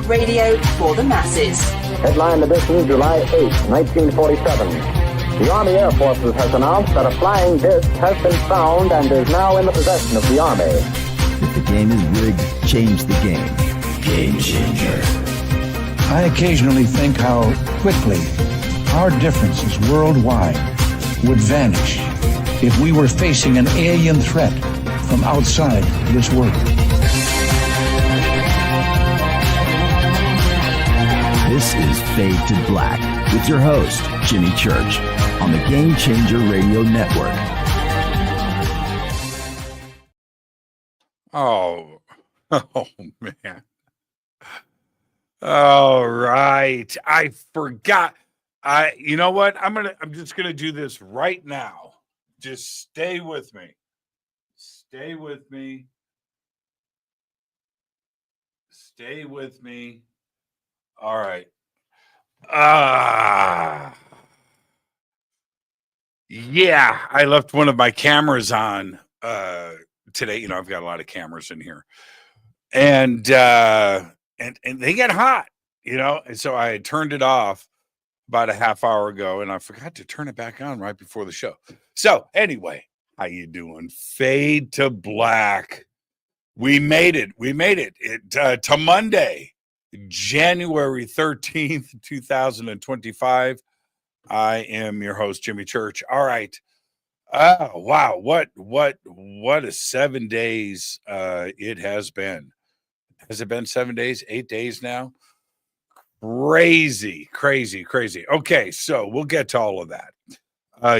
Talk radio for the masses. Headline edition, July 8, 1947. The Army Air Forces has announced that a flying disc has been found and is now in the possession of the Army. If the game is rigged, change the game. Game changer. I occasionally think how quickly our differences worldwide would vanish if we were facing an alien threat from outside this world. This is Fade to Black with your host, Jimmy Church, on the Game Changer Radio Network. Oh, man. All right. I forgot. You know what? I'm just gonna do this right now. Just stay with me. Stay with me. Stay with me. All right. Yeah, I left one of my cameras on today. You know, I've got a lot of cameras in here. And they get hot, you know, and so I had turned it off about a half hour ago, and I forgot to turn it back on right before the show. So anyway, how you doing? Fade to Black. We made it. To Monday, January 13th, 2025. I am your host, Jimmy Church. All right. Wow. What a 7 days it has been. Has it been 7 days, 8 days now? Crazy. Okay, so we'll get to all of that.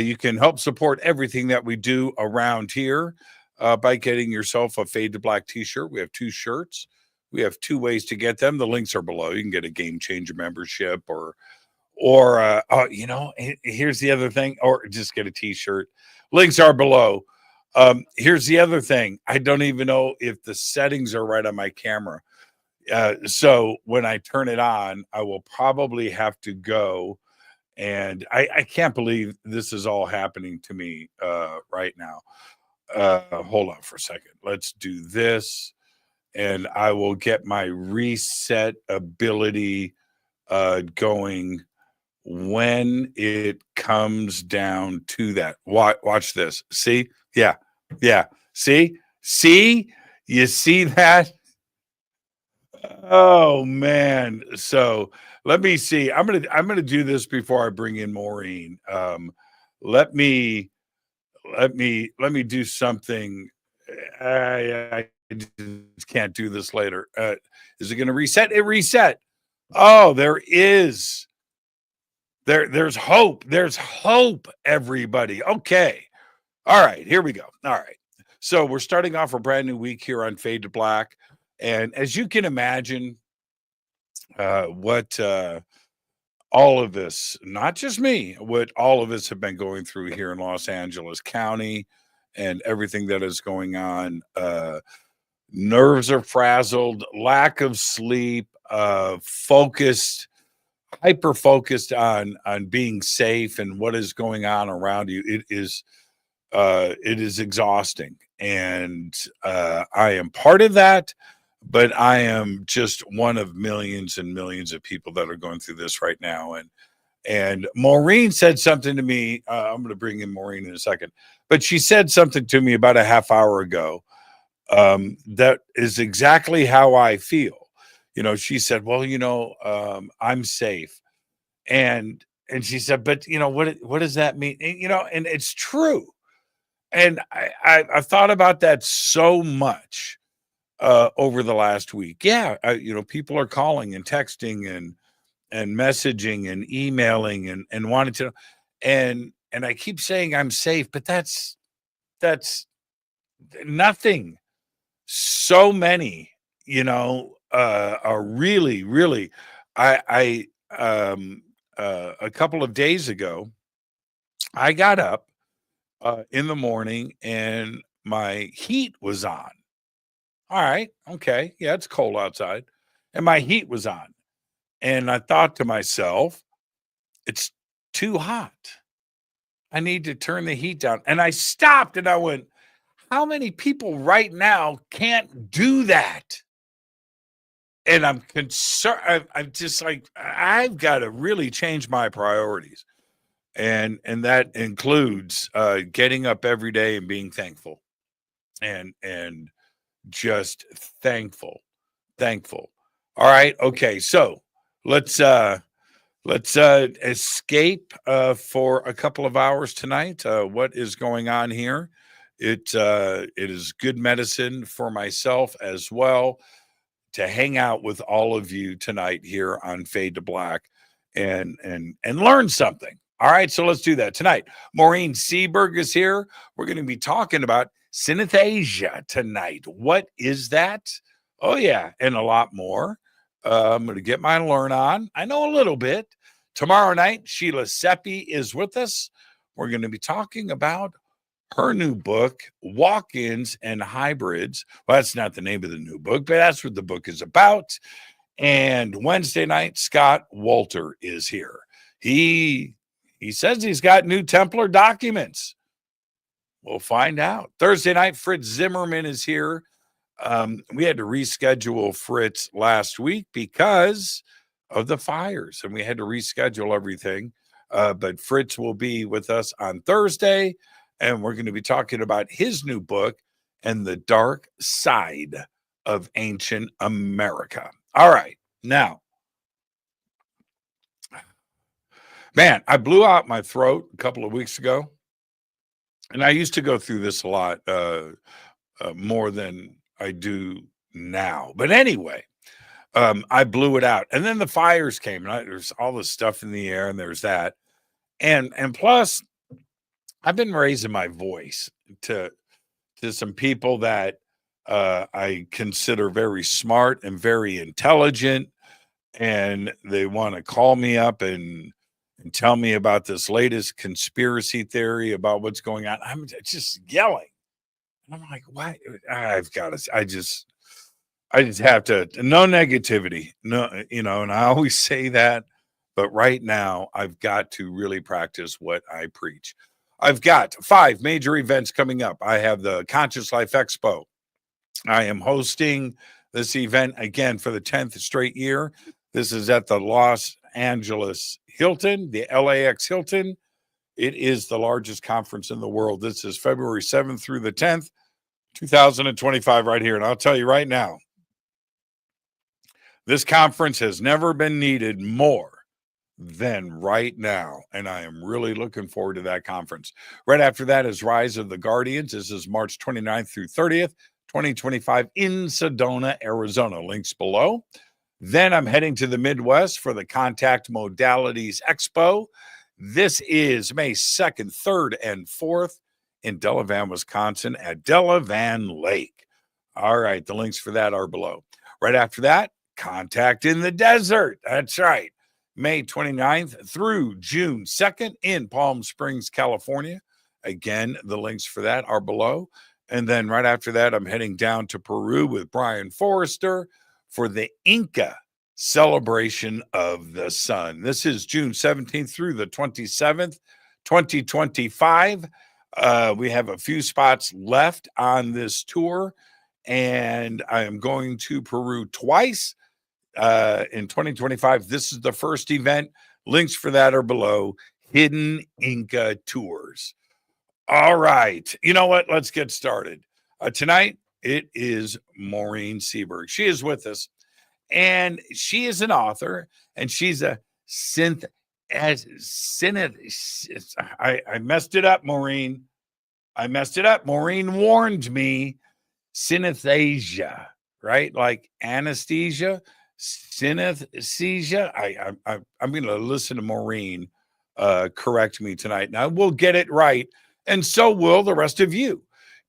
You can help support everything that we do around here by getting yourself a Fade to Black t-shirt. We have 2 shirts. We have 2 ways to get them. The links are below. You can get a Game Changer membership or you know, here's the other thing, or just get a t-shirt. Links are below. Here's the other thing. I don't even know if the settings are right on my camera. So when I turn it on, I will probably have to go. And I can't believe this is all happening to me right now. Hold on for a second. Let's do this. And I will get my reset ability going when it comes down to that. Watch this. See? Yeah. See? You see that? Oh man. So let me see. I'm gonna do this before I bring in Maureen. Let me do something. I just can't do this later. Is it gonna reset? It reset. Oh, there is. There's hope. There's hope, everybody. Okay. All right, here we go. All right. So we're starting off a brand new week here on Fade to Black. And as you can imagine, what all of us, not just me, what all of us have been going through here in Los Angeles County and everything that is going on. Nerves are frazzled, lack of sleep, focused, hyper-focused on being safe and what is going on around you. It is exhausting, and I am part of that, but I am just one of millions and millions of people that are going through this right now. And Maureen said something to me. I'm going to bring in Maureen in a second, but she said something to me about a half hour ago that is exactly how I feel. You know, she said, well, you know, I'm safe. And she said, but you know, what does that mean? And, you know, and it's true. And I've thought about that so much over the last week. Yeah. You know, people are calling and texting and messaging and emailing and wanting to know. And I keep saying I'm safe, but that's nothing. So many, you know, are really, a couple of days ago, I got up in the morning and my heat was on. All right. Okay. Yeah, it's cold outside. And my heat was on. And I thought to myself, it's too hot. I need to turn the heat down. And I stopped and I went, how many people right now can't do that? And I'm concerned. I'm just like, I've got to really change my priorities. And that includes getting up every day and being thankful and just thankful. All right. Okay. So let's escape for a couple of hours tonight. What is going on here? It is good medicine for myself as well to hang out with all of you tonight here on Fade to Black and learn something. All right, so let's do that tonight. Maureen Seaberg is here. We're going to be talking about synesthesia tonight. What is that? Oh yeah, and a lot more. I'm going to get my learn on. I know a little bit. Tomorrow night, Sheila Seppi is with us. We're going to be talking about her new book, Walk-ins and Hybrids. Well, that's not the name of the new book, but that's what the book is about. And Wednesday night, Scott Walter is here. He says he's got new Templar documents. We'll find out. Thursday night, Fritz Zimmerman is here. We had to reschedule Fritz last week because of the fires, and we had to reschedule everything. But Fritz will be with us on Thursday, and we're going to be talking about his new book and the dark side of ancient America. All right. Now, man, I blew out my throat a couple of weeks ago, and I used to go through this a lot more than I do now. But anyway, I blew it out, and then the fires came, and there's all this stuff in the air, and there's that, and plus, I've been raising my voice to some people that I consider very smart and very intelligent, and they want to call me up and tell me about this latest conspiracy theory about what's going on. I'm just yelling. I'm like, why? I just have to, no negativity. No, and I always say that, but right now I've got to really practice what I preach. I've got 5 major events coming up. I have the Conscious Life Expo. I am hosting this event again for the 10th straight year. This is at the Los Angeles Hilton, the LAX Hilton. It is the largest conference in the world. This is February 7th through the 10th, 2025, right here. And I'll tell you right now, this conference has never been needed more than right now. And I am really looking forward to that conference. Right after that is Rise of the Guardians. This is March 29th through 30th, 2025 in Sedona, Arizona. Links below. Then I'm heading to the Midwest for the Contact Modalities Expo. This is May 2nd, 3rd, and 4th in Delavan, Wisconsin at Delavan Lake. All right, the links for that are below. Right after that, Contact in the Desert. That's right. May 29th through June 2nd in Palm Springs, California. Again, the links for that are below. And then right after that, I'm heading down to Peru with Brian Forrester for the Inca Celebration of the Sun. This is June 17th through the 27th, 2025. We have a few spots left on this tour, and I am going to Peru twice in 2025. This is the first event. Links for that are below. Hidden Inca Tours. All right. You know what? Let's get started. Tonight, it is Maureen Seaberg. She is with us, and she is an author, and she's a I messed it up, Maureen. I messed it up. Maureen warned me. Synesthesia, right? Like anesthesia, synesthesia. I'm going to listen to Maureen correct me tonight. Now we'll get it right, and so will the rest of you,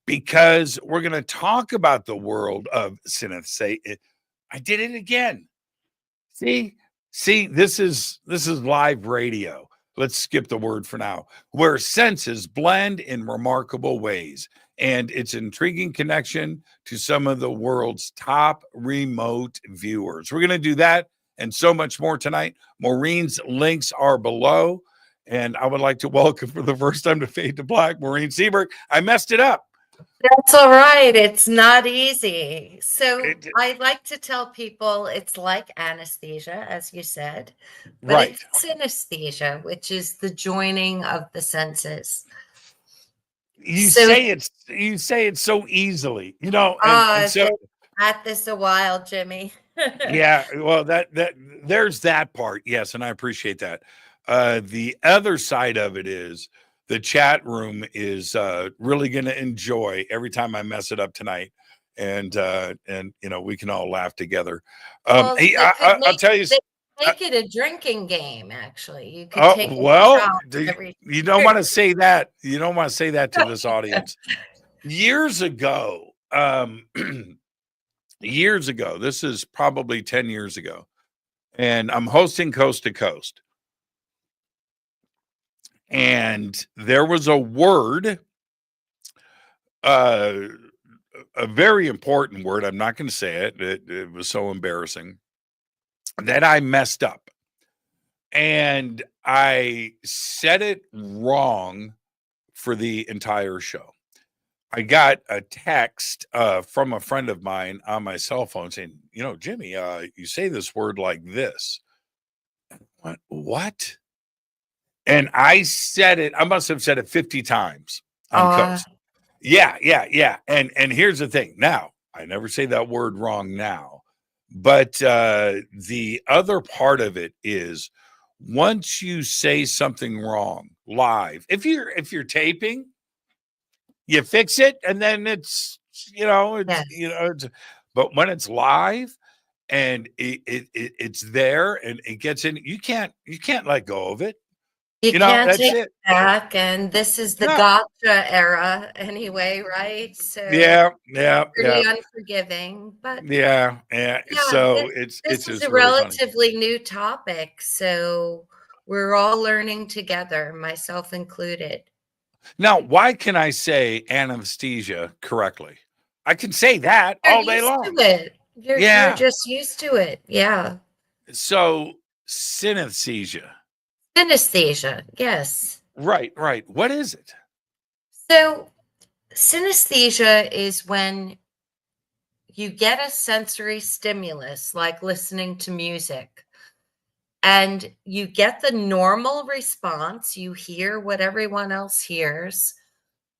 because we're going to talk about the world of synesthesia. I did it again. See, this is live radio. Let's skip the word for now. Where senses blend in remarkable ways, and its intriguing connection to some of the world's top remote viewers. We're going to do that and so much more tonight. Maureen's links are below, and I would like to welcome for the first time to Fade to Black, Maureen Seaberg. I messed it up. That's all right. It's not easy. So It, I like to tell people it's like anesthesia, as you said, but right. it's synesthesia, which is the joining of the senses. So, You say it so easily, and I've so been at this a while, Jimmy. yeah, well that there's that part. Yes, and I appreciate that. The other side of it is the chat room is really going to enjoy every time I mess it up tonight, and we can all laugh together. Well, Hey, I'll tell you. they Uh, make it a drinking game, actually. You could oh take a well, shot every you don't want to say that. You don't want to say that to this audience. Years ago, years ago, this is probably 10 years ago, and I'm hosting Coast to Coast. And there was a word, uh, a very important word. I'm not going to say it. It was so embarrassing that I messed up. And I said it wrong for the entire show. I got a text from a friend of mine on my cell phone saying, Jimmy, you say this word like this. What? And I said it, I must have said it 50 times on Coast. Yeah. And here's the thing. Now, I never say that word wrong now. But the other part of it is once you say something wrong live, if you're taping, you fix it and then but when it's live and it's there and it gets in, you can't let go of it. You can't That's take it. it back, and this is the No. gotcha era anyway, right? So Yeah. pretty unforgiving, but Yeah. So it's this is just a really funny. relatively new topic, so we're all learning together, myself included. Now, why can I say anesthesia correctly? I can say that You're all day used to long. it. You're Yeah. just used to it. Yeah. So synesthesia. Synesthesia, yes. Right. What is it? So synesthesia is when you get a sensory stimulus, like listening to music, and you get the normal response. You hear what everyone else hears,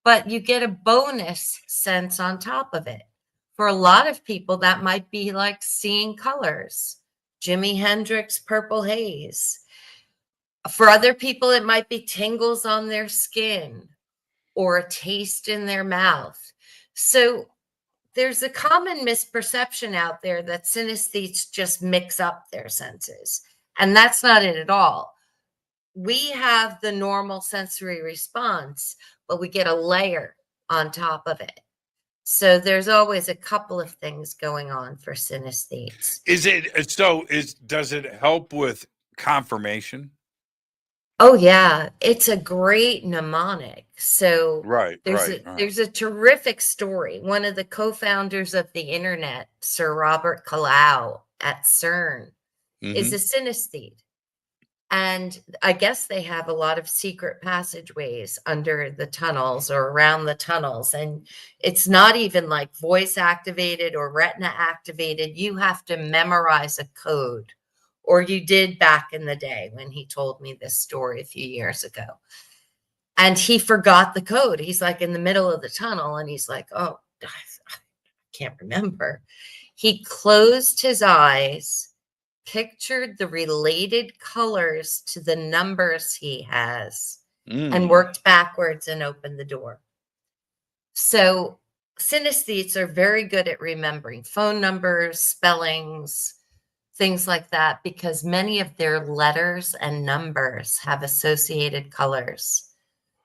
but you get a bonus sense on top of it. For a lot of people, that might be like seeing colors, Jimi Hendrix, Purple Haze. For other people, it might be tingles on their skin or a taste in their mouth. So there's a common misperception out there that synesthetes just mix up their senses, and that's not it at all. We have the normal sensory response, but we get a layer on top of it. So there's always a couple of things going on for synesthetes. Does it help with confirmation? Oh yeah, it's a great mnemonic. So Right. there's a terrific story. One of the co-founders of the internet, Sir Robert Kalau at CERN, is a synesthete. And I guess they have a lot of secret passageways under the tunnels or around the tunnels. And it's not even like voice activated or retina activated. You have to memorize a code, or you did back in the day when he told me this story a few years ago. And he forgot the code. He's like in the middle of the tunnel and he's like, oh, I can't remember. He closed his eyes, pictured the related colors to the numbers he has, and worked backwards and opened the door. So synesthetes are very good at remembering phone numbers, spellings, things like that, because many of their letters and numbers have associated colors.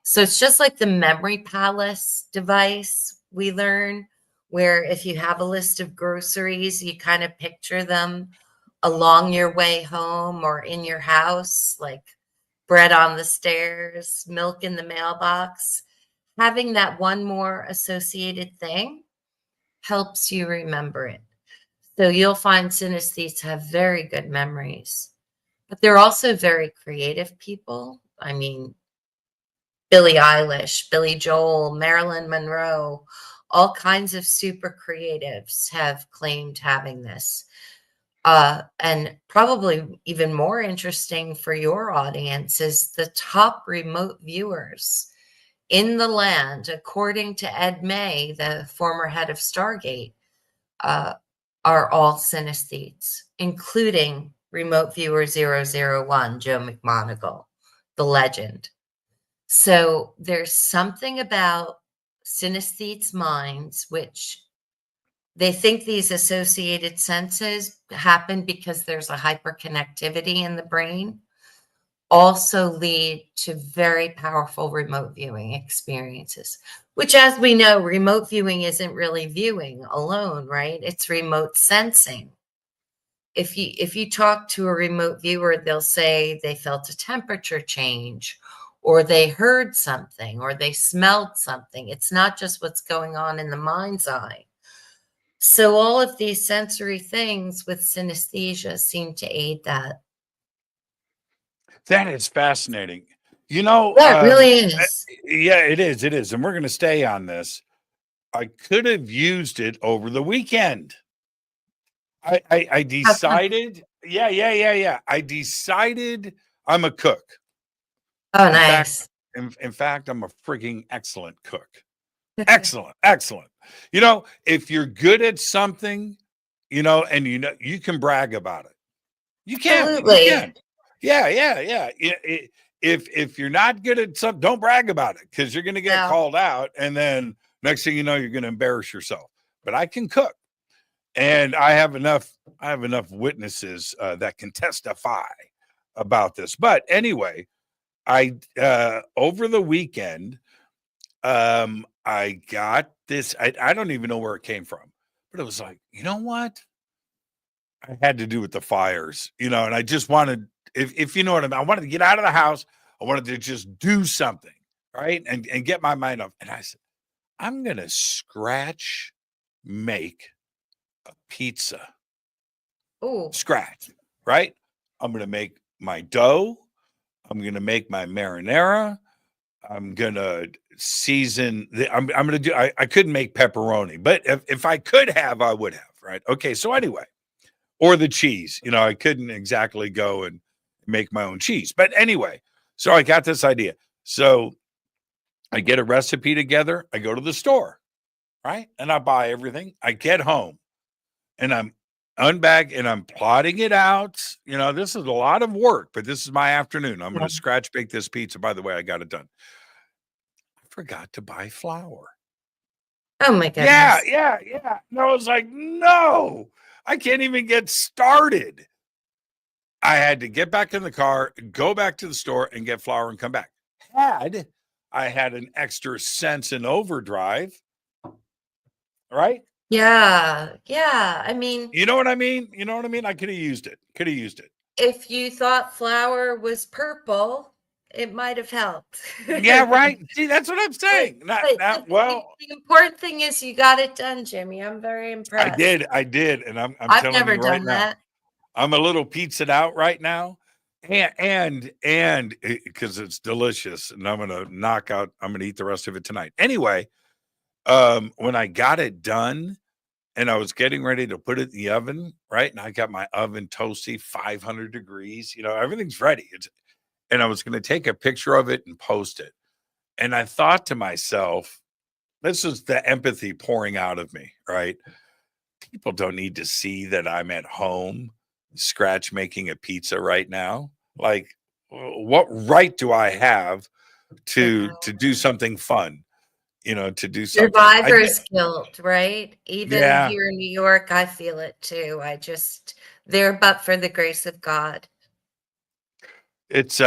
So it's just like the memory palace device we learn, where if you have a list of groceries, you kind of picture them along your way home or in your house, like bread on the stairs, milk in the mailbox. Having that one more associated thing helps you remember it. So you'll find synesthetes have very good memories, but they're also very creative people. I mean, Billie Eilish, Billy Joel, Marilyn Monroe, all kinds of super creatives have claimed having this. And probably even more interesting for your audience is the top remote viewers in the land, according to Ed May, the former head of Stargate, are all synesthetes, including remote viewer 001, Joe McMoneagle, the legend. So there's something about synesthetes' minds, which they think these associated senses happen because there's a hyperconnectivity in the brain, also lead to very powerful remote viewing experiences, which, as we know, remote viewing isn't really viewing alone, right? It's remote sensing. If you talk to a remote viewer, they'll say they felt a temperature change, or they heard something, or they smelled something. It's not just what's going on in the mind's eye. So all of these sensory things with synesthesia seem to aid that. That is fascinating. Yeah, it really is. Yeah, it is. It is. And we're going to stay on this. I could have used it over the weekend. I decided, yeah. I decided I'm a cook. Oh, In nice. fact, in fact, I'm a freaking excellent cook. Excellent. If you're good at something, and you can brag about it. You can. Absolutely. Yeah. If you're not good at something, don't brag about it, because you're going to get No. called out, and then next thing you know, you're going to embarrass yourself. But I can cook, and I have enough witnesses that can testify about this. But anyway, I over the weekend, I got this. I don't even know where it came from, but it was like, you know what? I had to do with the fires, and I just wanted, if you know what I mean, I wanted to get out of the house. I wanted to just do something, right? And get my mind off. And I said, I'm going to scratch make a pizza. Oh, Scratch, right? I'm going to make my dough. I'm going to make my marinara. I'm going to season I'm going to do, I couldn't make pepperoni, but if I could have, I would have, right? Okay. So anyway, or the cheese, I couldn't exactly go and make my own cheese, but anyway, so I got this idea. So I get a recipe together. I go to the store, right? And I buy everything. I get home and I'm unbag and I'm plotting it out. This is a lot of work, but this is my afternoon. I'm going to scratch bake this pizza. By the way, I got it done. I forgot to buy flour. oh my goodness. Yeah. And I was like, no, I can't even get started. I had to get back in the car, go back to the store and get flour and come back. Had I had an extra sense in overdrive, right? Yeah. I mean, You know what I mean? I could have used it. if you thought flour was purple, it might have helped. Yeah, right. See, that's what I'm saying. The important thing is you got it done, Jimmy. I'm very impressed. I did, and I'm I've telling never you right done now, that. I'm a little pizzaed out right now, and because it's delicious, and I'm gonna eat the rest of it tonight. Anyway, when I got it done, and I was getting ready to put it in the oven, right, and I got my oven toasty, 500 degrees, everything's ready. And I was going to take a picture of it and post it. And I thought to myself, this is the empathy pouring out of me, right? People don't need to see that I'm at home scratch making a pizza right now. Like, what right do I have to do something fun? To do something. Survivor's guilt, right? Even Yeah. here in New York, I feel it too. There but for the grace of God. It's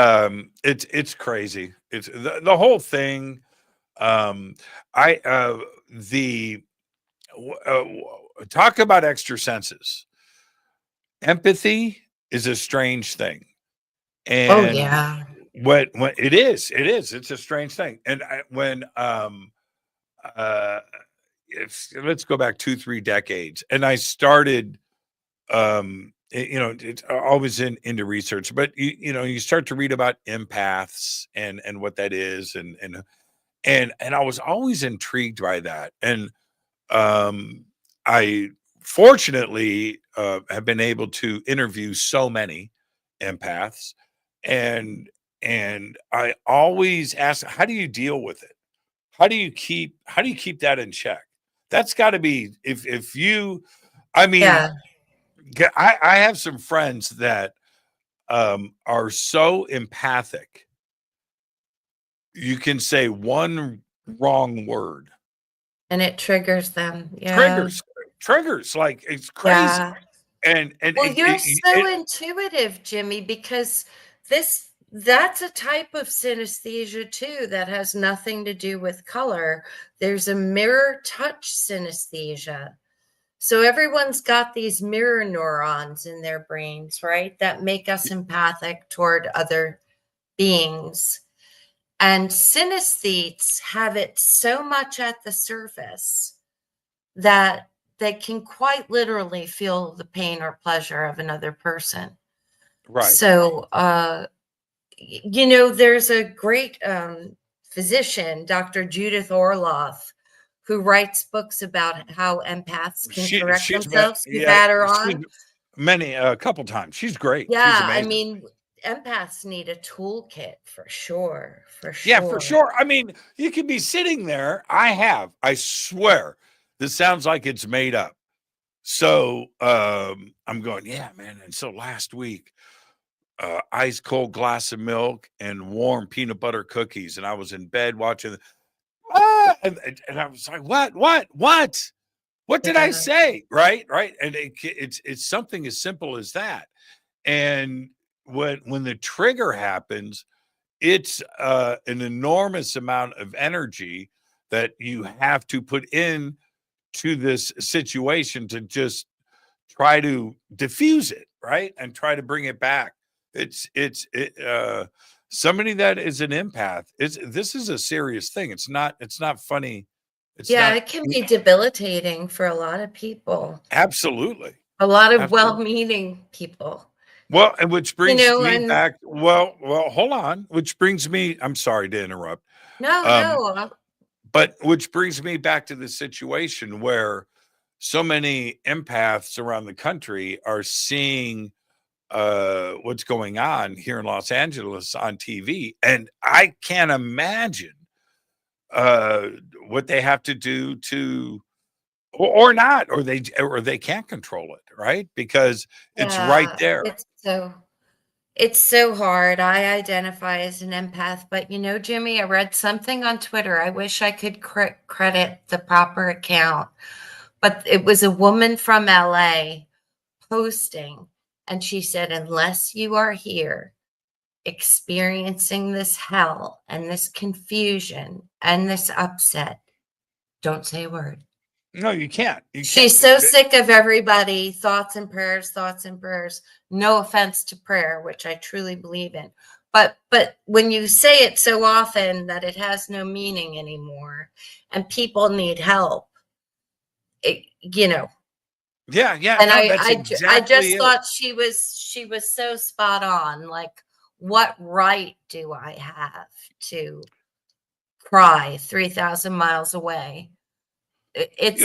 crazy. It's the whole thing. Talk about extra senses. Empathy is a strange thing, Oh and yeah. when it's a strange thing. And let's go back 2-3 decades, and I started it's always into research, but you start to read about empaths and what that is, and I was always intrigued by that. And I fortunately have been able to interview so many empaths, and I always ask, how do you deal with it? How do you keep that in check? That's got to be, if you, I mean, Yeah. I have some friends that are so empathic. You can say one wrong word, And it triggers them. Yeah. triggers like it's crazy. Yeah. And Well, you're so intuitive, Jimmy, because that's a type of synesthesia too that has nothing to do with color. There's a mirror touch synesthesia. So everyone's got these mirror neurons in their brains, right? That make us empathic toward other beings. And synesthetes have it so much at the surface that they can quite literally feel the pain or pleasure of another person. right. So, there's a great physician, Dr. Judith Orloff, who writes books about how empaths can correct She's met, themselves. You've had her on? a couple times. She's great. She's Yeah, I amazing. mean, empaths need a toolkit for sure. For Yeah, for sure. sure. I mean, you could be sitting there. I swear, this sounds like it's made up. So I'm going, yeah, man. And so last week, ice cold glass of milk and warm peanut butter cookies, and I was in bed watching. And I was like, what did I Yeah. say? Right. And it's something as simple as that. And when the trigger happens, it's an enormous amount of energy that you have to put in to this situation to just try to diffuse it, right? And try to bring it back. Somebody that is an empath, this is a serious thing. It's not funny. Yeah, it can be debilitating for a lot of people. Absolutely. A lot of Absolutely. well-meaning people. Well, and which brings me and back. Well, hold on. Which brings me, I'm sorry to interrupt. no, But which brings me back to the situation where so many empaths around the country are seeing what's going on here in Los Angeles on TV. And I can't imagine what they have to do to, or not, or they can't control it, right? Because it's right yeah, there. it's so hard. I identify as an empath, but Jimmy, I read something on Twitter. I wish I could credit the proper account, but it was a woman from LA posting, and she said, unless you are here experiencing this hell and this confusion and this upset, don't say a word. No, you can't. She's so sick of everybody, thoughts and prayers, thoughts and prayers. No offense to prayer, which I truly believe in. But when you say it so often that it has no meaning anymore and people need help, Yeah. And No, I just it. thought she was so spot on. Like, what right do I have to cry 3,000 miles away? It's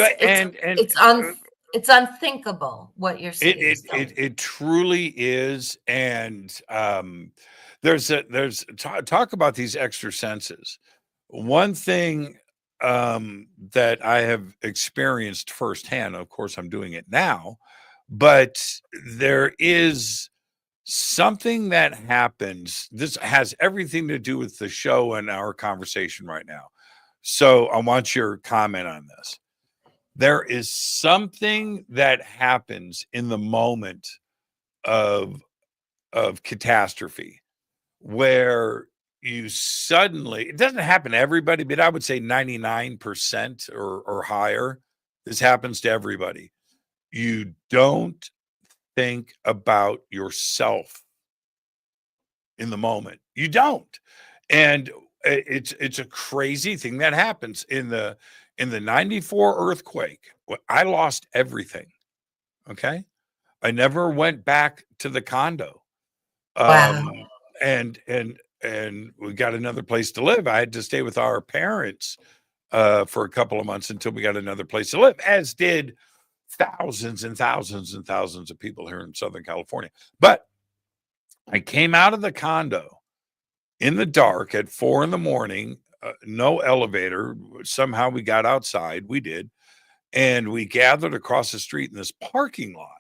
unthinkable what you're saying. It truly is. And there's talk about these extra senses. One thing that I have experienced firsthand, of course I'm doing it now, but there is something that happens. This has everything to do with the show and our conversation right now. So I want your comment on this. There is something that happens in the moment of catastrophe where you suddenly, it doesn't happen to everybody, but I would say 99% or higher, this happens to everybody. You don't think about yourself in the moment. You don't. And it's a crazy thing that happens in the 94 earthquake. I lost everything. Okay. I never went back to the condo. Wow. And we got another place to live. I had to stay with our parents for a couple of months until we got another place to live, as did thousands and thousands and thousands of people here in Southern California. But I came out of the condo in the dark at 4 a.m, no elevator. Somehow we got outside. We did. And we gathered across the street in this parking lot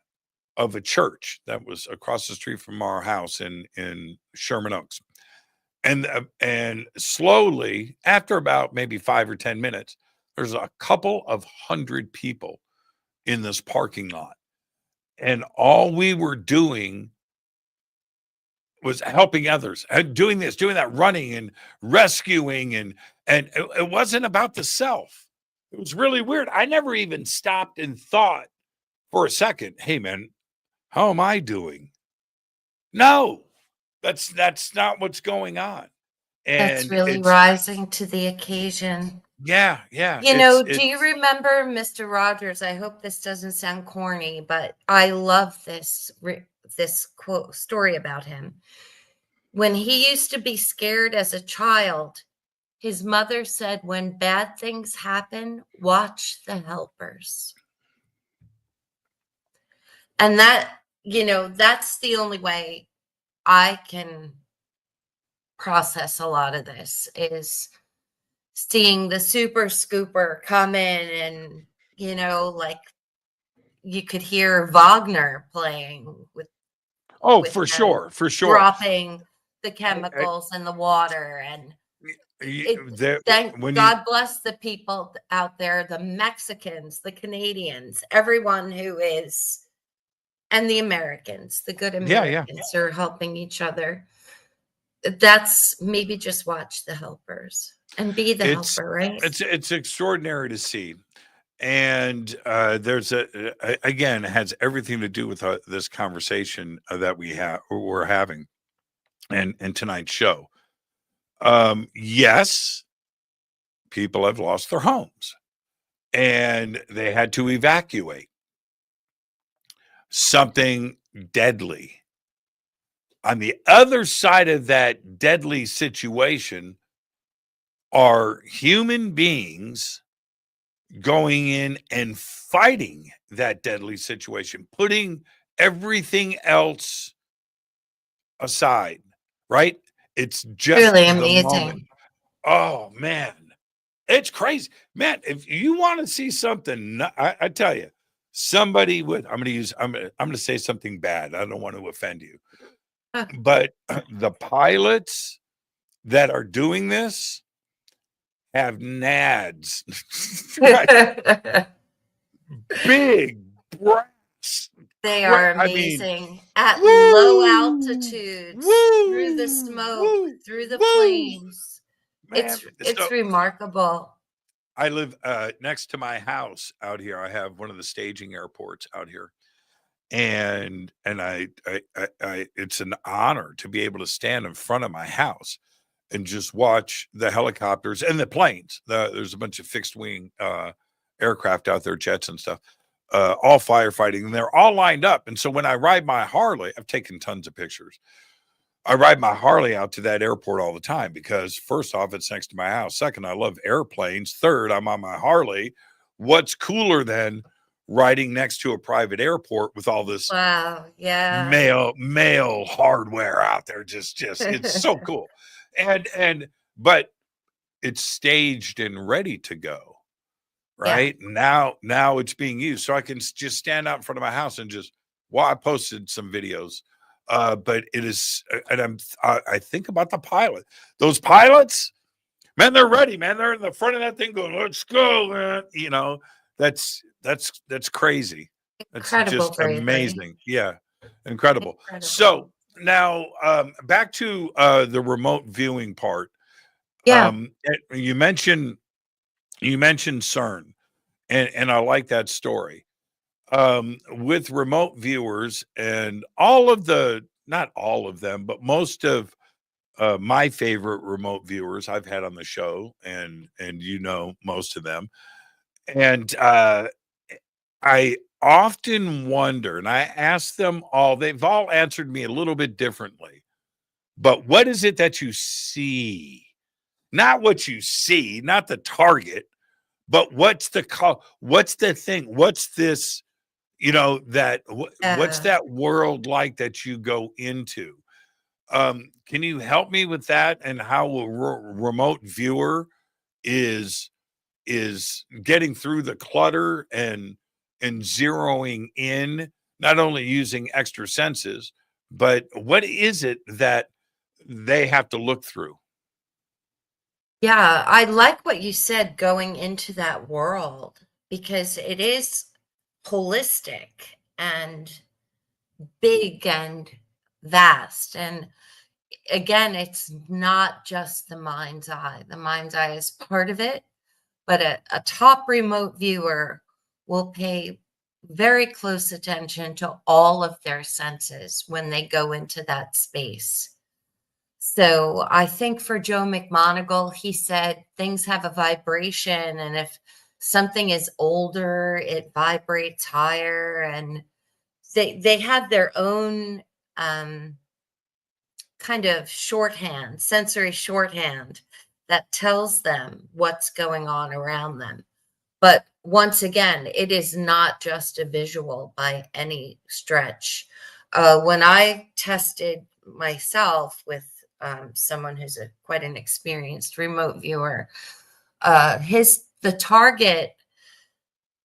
of a church that was across the street from our house in Sherman Oaks. And slowly, after about maybe 5 or 10 minutes, there's a couple of hundred people in this parking lot. And all we were doing was helping others, doing this, doing that, running and rescuing. And it wasn't about the self. It was really weird. I never even stopped and thought for a second, hey, man, how am I doing? No, that's not what's going on. And That's really rising to the occasion. Yeah. Do you remember Mr. Rogers? I hope this doesn't sound corny, but I love this quote story about him. When he used to be scared as a child, his mother said, when bad things happen, watch the helpers. And that's the only way I can process a lot of this, is seeing the super scooper come in and, like you could hear Wagner playing with for sure. Dropping the chemicals in the water. And God bless the people out there, the Mexicans, the Canadians, everyone who is, and the Americans, the good Americans are helping each other. That's maybe just watch the helpers and be the helper, right? It's extraordinary to see. And there's again, it has everything to do with this conversation that we're having and tonight's show. Yes, people have lost their homes and they had to evacuate. Something deadly. On the other side of that deadly situation are human beings going in and fighting that deadly situation, putting everything else aside, right? It's just really the amazing. moment. Oh man, it's crazy, man. If you want to see something, I tell you, somebody would. I'm going to say something bad. I don't want to offend you, but the pilots that are doing this have nads, big brass. They are amazing at low altitudes, through the smoke, through the flames. Man, it's remarkable. I live next to my house out here. I have one of the staging airports out here, and I it's an honor to be able to stand in front of my house and just watch the helicopters and the planes. There's a bunch of fixed wing aircraft out there, jets and stuff, all firefighting, and they're all lined up. And so when I ride my Harley, I've taken tons of pictures. I ride my Harley out to that airport all the time because first off, it's next to my house. Second, I love airplanes. Third, I'm on my Harley. What's cooler than riding next to a private airport with all this mail hardware out there? Just it's so cool. But it's staged and ready to go. Right. Now it's being used. So I can just stand out in front of my house and I posted some videos. But it is, and I think about the pilot. Those pilots, man, they're ready, man. They're in the front of that thing going, let's go, man. That's crazy. That's just amazing. Yeah. Incredible. So now back to the remote viewing part. You mentioned CERN, and I like that story. With remote viewers and not all of them, but most of my favorite remote viewers I've had on the show, and most of them. And I often wonder, and I ask them all, they've all answered me a little bit differently, but what is it that you see? Not what you see, not the target, but what's the thing? What's this, what's Uh, that world like that you go into? Can you help me with that, and how a remote viewer is getting through the clutter and zeroing in, not only using extra senses, but what is it that they have to look through? yeah, I like what you said, going into that world, because it is holistic and big and vast. And again, it's not just the mind's eye. The mind's eye is part of it, but a top remote viewer will pay very close attention to all of their senses when they go into that space. So I think for Joe McMoneagle, he said things have a vibration, and if something is older, it vibrates higher, and they have their own kind of shorthand, sensory shorthand, that tells them what's going on around them. But once again, it is not just a visual by any stretch. When I tested myself with someone who's quite an experienced remote viewer, the target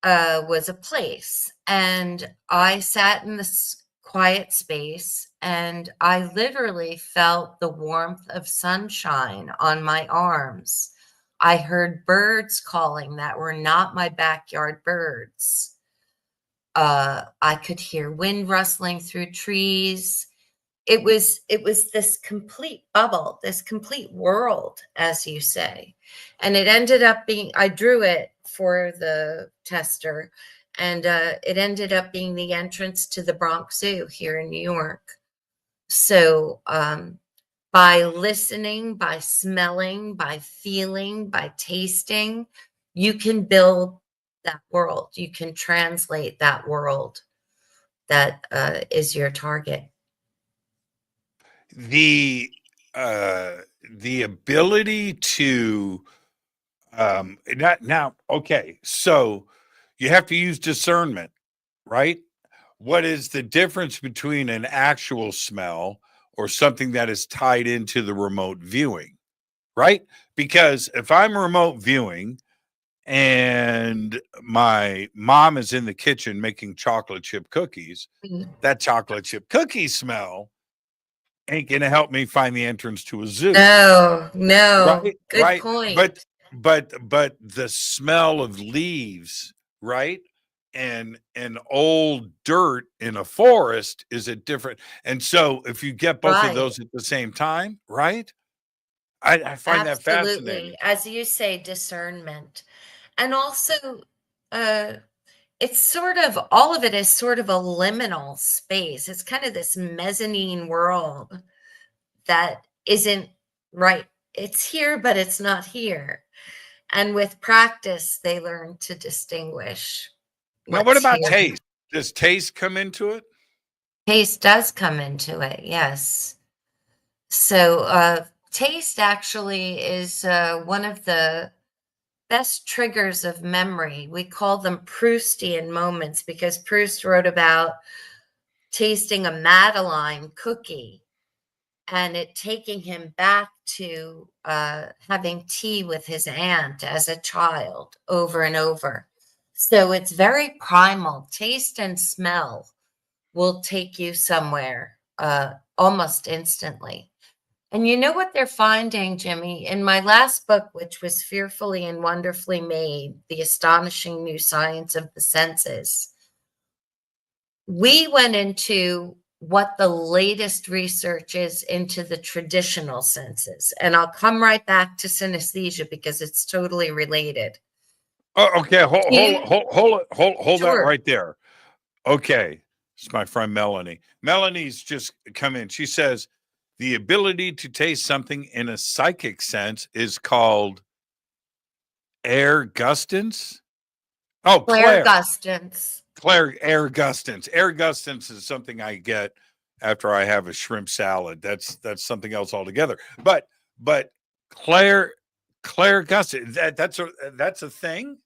was a place, and I sat in this quiet space, and I literally felt the warmth of sunshine on my arms. I heard birds calling that were not my backyard birds. I could hear wind rustling through trees. It was this complete bubble, this complete world, as you say. And it ended up being, I drew it for the tester, and it ended up being the entrance to the Bronx Zoo here in New York. So by listening, by smelling, by feeling, by tasting, you can build that world. You can translate that world that is your target. The ability to not now, okay, so you have to use discernment, right? What is the difference between an actual smell or something that is tied into the remote viewing, right? Because if I'm remote viewing and my mom is in the kitchen making chocolate chip cookies, that chocolate chip cookie smell ain't gonna help me find the entrance to a zoo. No, Right, good right. point. But the smell of leaves, right? And old dirt in a forest is a different. And so if you get both of Right. those at the same time, right? I find that fascinating. Absolutely. As you say, discernment. And also, uh, it's sort of, all of it is sort of a liminal space. It's kind of this mezzanine world that isn't right. It's here, but it's not here. And with practice, they learn to distinguish Now, what what's about here. taste? Does taste come into it? Taste does come into it, yes. So, taste actually is one of the best triggers of memory. We call them Proustian moments because Proust wrote about tasting a Madeleine cookie and it taking him back to having tea with his aunt as a child over and over. So it's very primal. Taste and smell will take you somewhere almost instantly. And you know what they're finding, Jimmy? In my last book, which was Fearfully and Wonderfully Made, The Astonishing New Science of the Senses, we went into what the latest research is into the traditional senses. And I'll come right back to synesthesia because it's totally related. Oh, okay. You- Hold that Sure. right there. Okay. It's my friend Melanie. Melanie's just come in. She says the ability to taste something in a psychic sense is called air gustance. Oh, Claire Claire. Gustance. Claire, air gustance. Air gustance is something I get after I have a shrimp salad. That's something else altogether. But Claire gustance, that's a thing.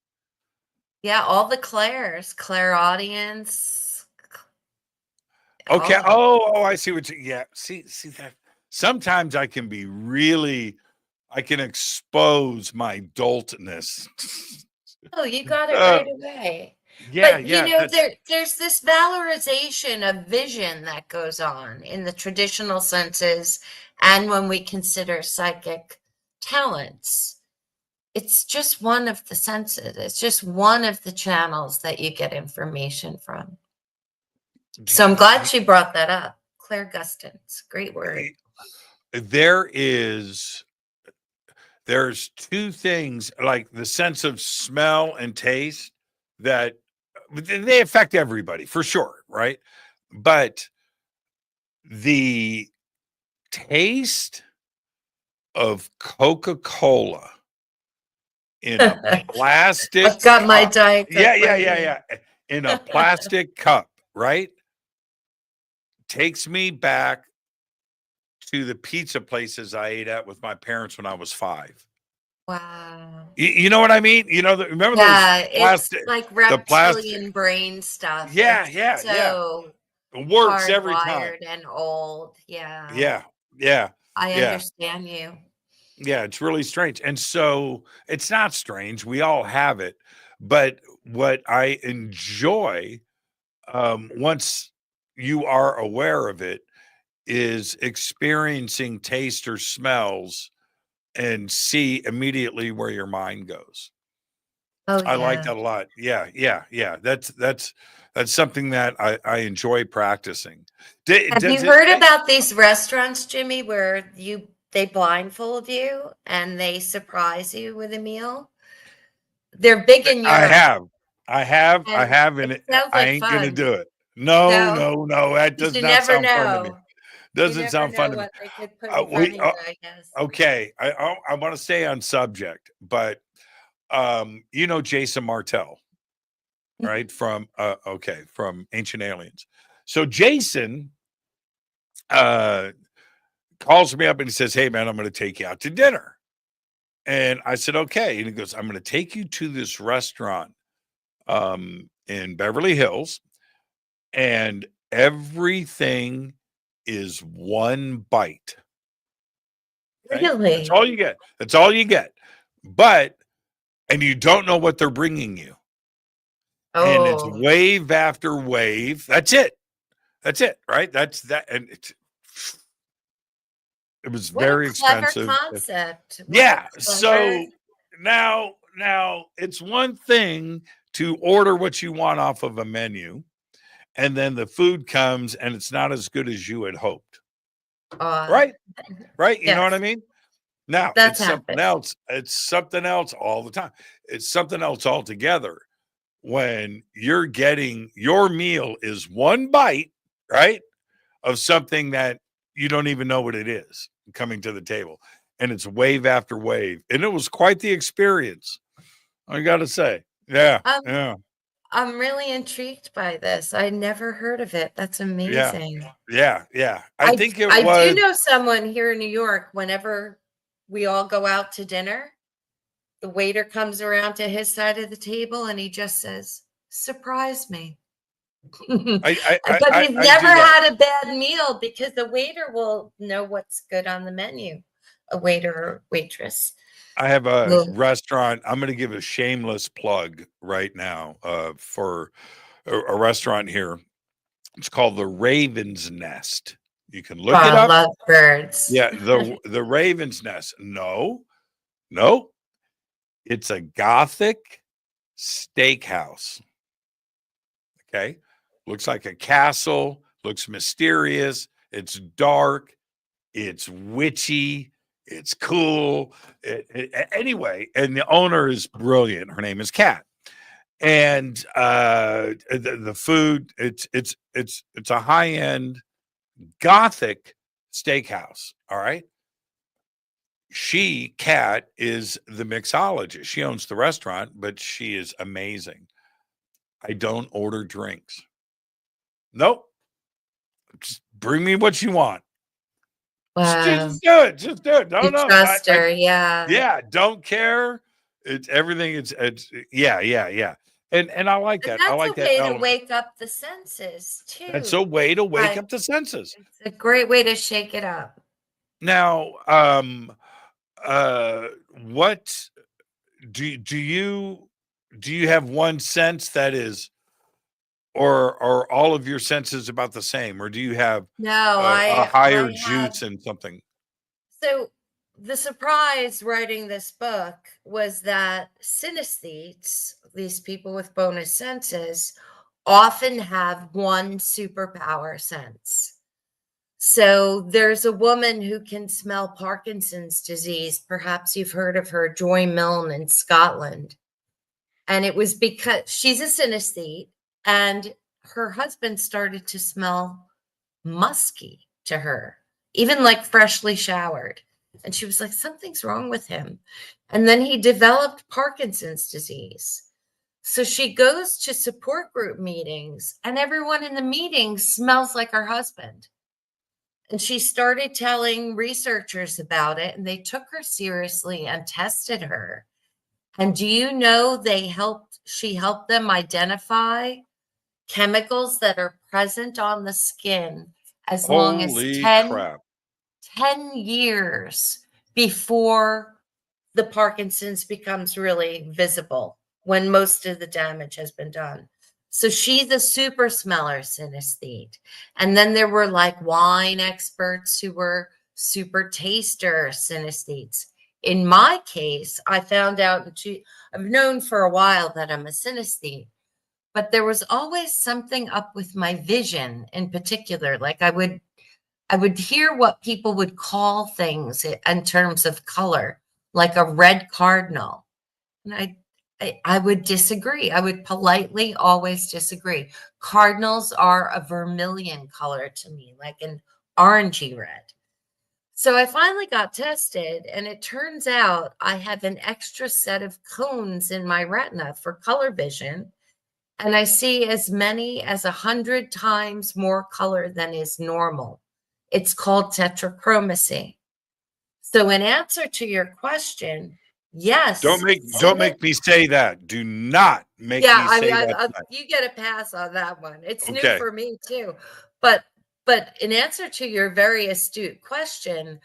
Yeah, all the Claires, clairaudience. Okay. all- Oh, I see what you. Yeah. See that. Sometimes I can be really. I can expose my doltness. Oh, you got it Uh, right away. yeah, But yeah. That's there's this valorization of vision that goes on in the traditional senses, and when we consider psychic talents, it's just one of the senses. It's just one of the channels that you get information from. So I'm glad she brought that up. Claire Gustance, great word. There's two things, like the sense of smell and taste, that they affect everybody for sure, right? But the taste of Coca-Cola in a plastic I've got my cup. Diet Coke. Yeah. In a plastic cup, right? Takes me back to the pizza places I ate at with my parents when I was 5. Wow. You know what I mean? You know, remember Yeah, those it's plastic, like the plastic? reptilian brain stuff. Yeah, It's yeah. so It works every time. hardwired and old. Yeah, Yeah. I understand you. Yeah, it's really strange. And so it's not strange. We all have it. But what I enjoy, once you are aware of it, is experiencing taste or smells and see immediately where your mind goes. Oh I like yeah. that a lot. Yeah. That's something that I enjoy practicing. Have you heard about these restaurants, Jimmy, where they blindfold you and they surprise you with a meal? They're big in I Europe. have, and It sounds I like ain't gonna fun. do it. No. No, That because does you not never sound fun to me. know. You Doesn't never sound fun know to me. what they could put in front of you, I guess. Okay. I want to stay on subject, but Jason Martell, right? From from Ancient Aliens. So Jason calls me up and he says, "Hey man, I'm going to take you out to dinner." And I said, "Okay." And he goes, "I'm going to take you to this restaurant in Beverly Hills, and everything is one bite." Okay? That's Really? all you get. That's all you get. And you don't know what they're bringing you. And it's Oh, wave after wave. That's it. Right? That's that. And it was what a very clever expensive. concept. What a Yeah. clever. So now it's one thing to order what you want off of a menu, and then the food comes and it's not as good as you had hoped. Right? You know what I Yes, mean? Now that's it's something happened. else. It's something else all the time. It's something else altogether when you're getting your meal is one bite, right, of something that you don't even know what it is coming to the table. And it's wave after wave. And it was quite the experience, I got to say. Yeah. Um, I'm really intrigued by this. I never heard of it. That's Yeah. amazing. Yeah. I think it I do was. know someone here in New York, whenever we all go out to dinner, the waiter comes around to his side of the table and he just says, "Surprise me." But he's I never do that. had a bad meal because the waiter will know what's good on the menu. A waiter or waitress. I have a Will. restaurant. I'm going to give a shameless plug right now for a restaurant here. It's called the Raven's Nest. You can Oh, look it I up. love birds. Yeah, the Raven's Nest. No, it's a Gothic steakhouse. Okay, looks like a castle. Looks mysterious. It's dark. It's witchy. It's cool. Anyway, and the owner is brilliant. Her name is Kat. And the food, it's a high end Gothic steakhouse. All right. Kat, is the mixologist. She owns the restaurant, but she is amazing. I don't order drinks. Nope. Just bring me what you want. Wow. Just do it. Just do it. You No. trust her, yeah. Yeah. Don't care. It's everything. It's yeah. And I like that. I That's like a that way to element. wake up the senses too. That's a way to wake Right. up the senses. It's a great way to shake it up. Now, what do you have one sense that is, or are all of your senses about the same, or do you have No, a I higher have. juice in something? So the surprise writing this book was that synesthetes, these people with bonus senses, often have one superpower sense. So there's a woman who can smell Parkinson's disease. Perhaps you've heard of her, Joy Milne in Scotland. And it was because she's a synesthete and her husband started to smell musky to her, even like freshly showered. And she was like, something's wrong with him. And then he developed Parkinson's disease. So she goes to support group meetings and everyone in the meeting smells like her husband. And she started telling researchers about it and they took her seriously and tested her. And do you know she helped them identify chemicals that are present on the skin as long as Holy 10 crap. 10 years before the Parkinson's becomes really visible, when most of the damage has been done. So she's a super smeller synesthete. And then there were like wine experts who were super taster synesthetes. In my case, I found out, I've known for a while that I'm a synesthete, but there was always something up with my vision in particular. Like I would hear what people would call things in terms of color, like a red cardinal. And I would disagree. I would politely always disagree. Cardinals are a vermilion color to me, like an orangey red. So I finally got tested, and it turns out I have an extra set of cones in my retina for color vision, and I see as many as 100 times more color than is normal. It's called tetrachromacy. So in answer to your question, yes. Don't make me say that. Do not make me say that. You get a pass on that one. It's Okay. new for me too. But in answer to your very astute question,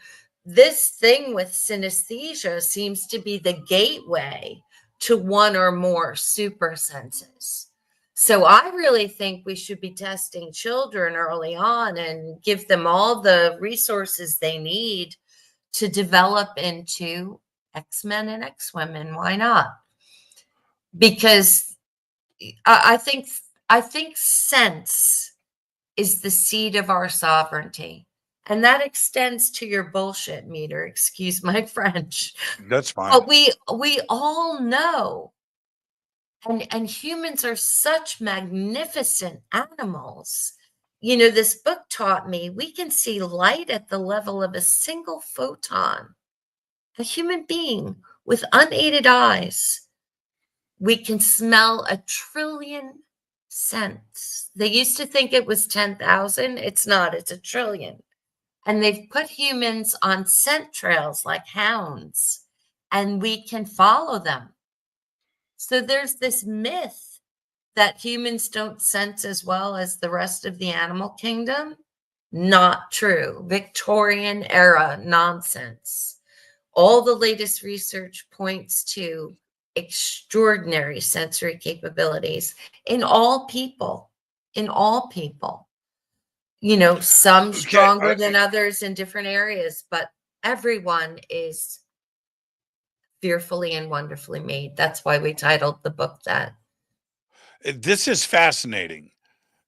this thing with synesthesia seems to be the gateway to one or more super senses. So I really think we should be testing children early on and give them all the resources they need to develop into X-men and X-women. Why not? Because I think sense is the seed of our sovereignty. And that extends to your bullshit meter. Excuse my French. That's fine. But we all know. And humans are such magnificent animals. You know, this book taught me we can see light at the level of a single photon. A human being with unaided eyes. We can smell 1 trillion scents. They used to think it was 10,000. It's not, it's 1 trillion. And they've put humans on scent trails like hounds, and we can follow them. So there's this myth that humans don't sense as well as the rest of the animal kingdom. Not true. Victorian era nonsense. All the latest research points to extraordinary sensory capabilities in all people. You know, some stronger than others in different areas, but everyone is fearfully and wonderfully made. That's why we titled the book that. This is fascinating.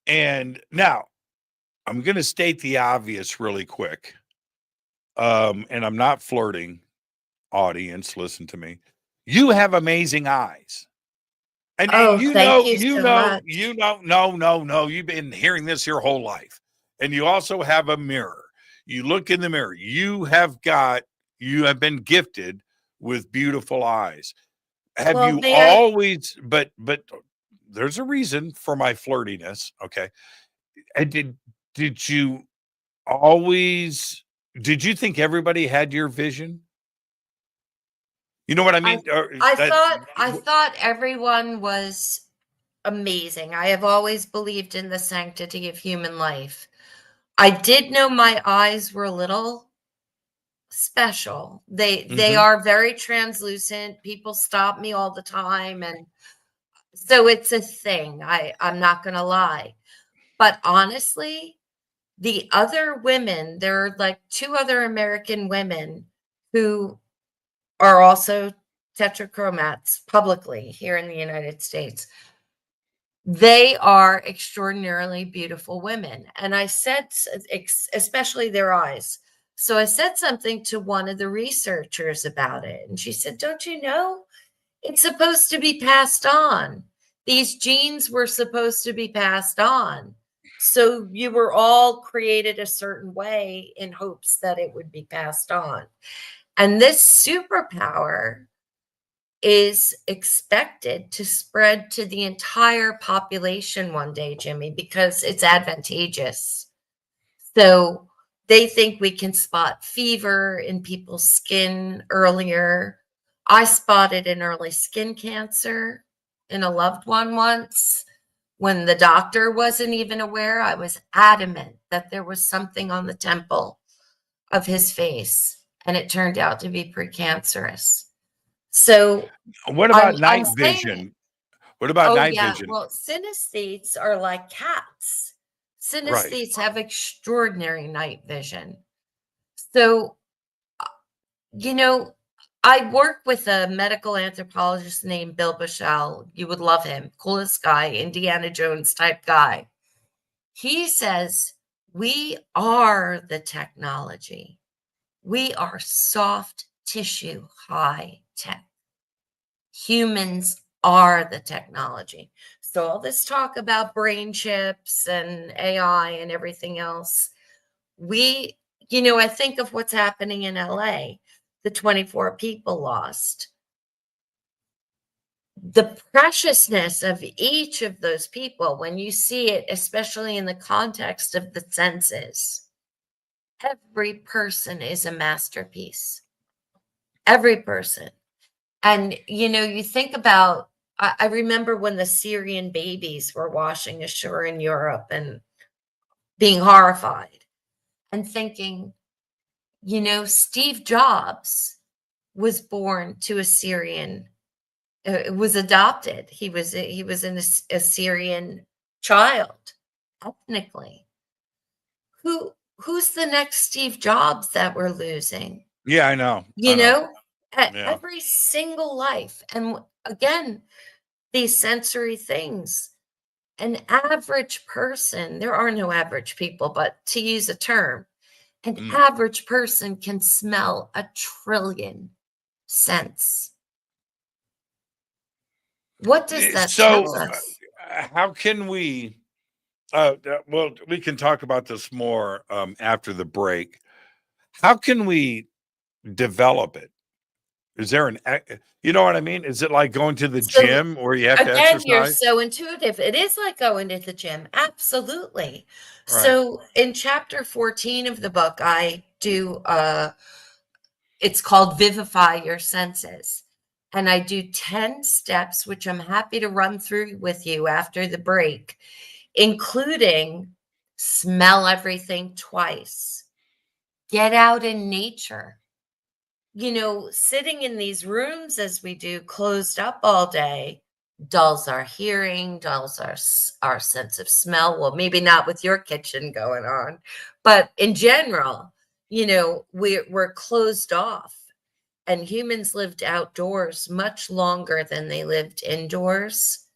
And now I'm going to state the obvious really quick. And I'm not flirting. Audience, listen to me. You have amazing eyes. And you've been hearing this your whole life. And you also have a mirror. You look in the mirror. You have been gifted with beautiful eyes. Have you always, but there's a reason for my flirtiness. Okay. And did you always, did you think everybody had your vision? You know what I mean? I thought everyone was amazing. I have always believed in the sanctity of human life. I did know my eyes were a little special. They Mhm. are very translucent. People stop me all the time, and so it's a thing. I'm not going to lie. But honestly, the other women, there are like two other American women who are also tetrachromats publicly here in the United States. They are extraordinarily beautiful women. And I said, especially their eyes. So I said something to one of the researchers about it. And she said, "Don't you know? It's supposed to be passed on. These genes were supposed to be passed on. So you were all created a certain way in hopes that it would be passed on." And this superpower is expected to spread to the entire population one day, Jimmy, because it's advantageous. So they think we can spot fever in people's skin earlier. I spotted an early skin cancer in a loved one once when the doctor wasn't even aware. I was adamant that there was something on the temple of his face, and it turned out to be precancerous. So What I'm about I'm night saying, vision? What about oh night yeah, vision? well, synesthetes are like cats. Right. Synesthetes have extraordinary night vision. So, you know, I work with a medical anthropologist named Bill Bichelle. You would love him. Coolest guy, Indiana Jones type guy. He says, we are the technology. We are soft tissue high tech. Humans are the technology. So all this talk about brain chips and AI and everything else, I think of what's happening in LA, the 24 people lost. The preciousness of each of those people, when you see it, especially in the context of the census, every person is a masterpiece. Every person. And, you think about, I remember when the Syrian babies were washing ashore in Europe and being horrified and thinking, Steve Jobs was born to a Syrian, was adopted. He was a Syrian child, ethnically. Who's the next Steve Jobs that we're losing? Yeah, I know. You I know. know, at Yeah. every single life. And again, these sensory things. An average person, there are no average people, but to use a term, an Mm. average person can smell 1,000,000,000,000 scents. What does that So, tell us? how can we? Well, we can talk about this more after the break. How can we develop it? Is there you know what I mean? Is it like going to the So gym where you have to again, you're exercise? so intuitive. It is like going to the gym. Absolutely. Right. So in chapter 14 of the book, I do it's called Vivify Your Senses. And I do 10 steps, which I'm happy to run through with you after the break, including smell everything twice, get out in nature. Sitting in these rooms as we do, closed up all day, dulls our hearing, dulls our sense of smell. Well, maybe not with your kitchen going on, but in general, we're closed off. And humans lived outdoors much longer than they lived indoors.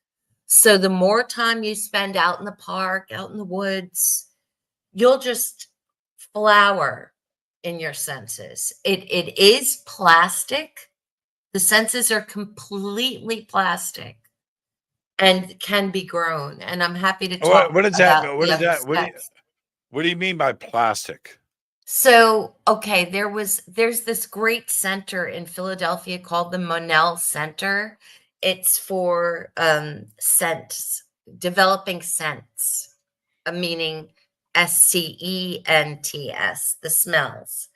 So the more time you spend out in the park, out in the woods, you'll just flower in your senses. It is plastic. The senses are completely plastic and can be grown. And I'm happy to talk What does that about mean? What the is other that? steps. What do you mean by plastic? So, okay, there's this great center in Philadelphia called the Monell Center. it's for scents, developing scents, meaning SCENTS, the smells.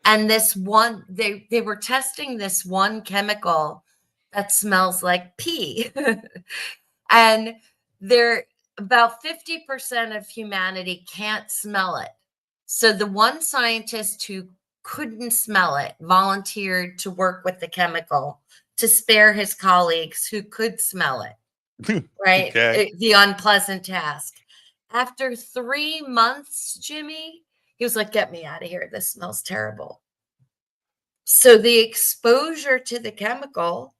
And this one, they were testing this one chemical that smells like pee. And there, about 50% of humanity can't smell it. So the one scientist who couldn't smell it volunteered to work with the chemical to spare his colleagues who could smell it, right? Okay. The unpleasant task. After 3 months, Jimmy, he was like, get me out of here. This smells terrible. So the exposure to the chemical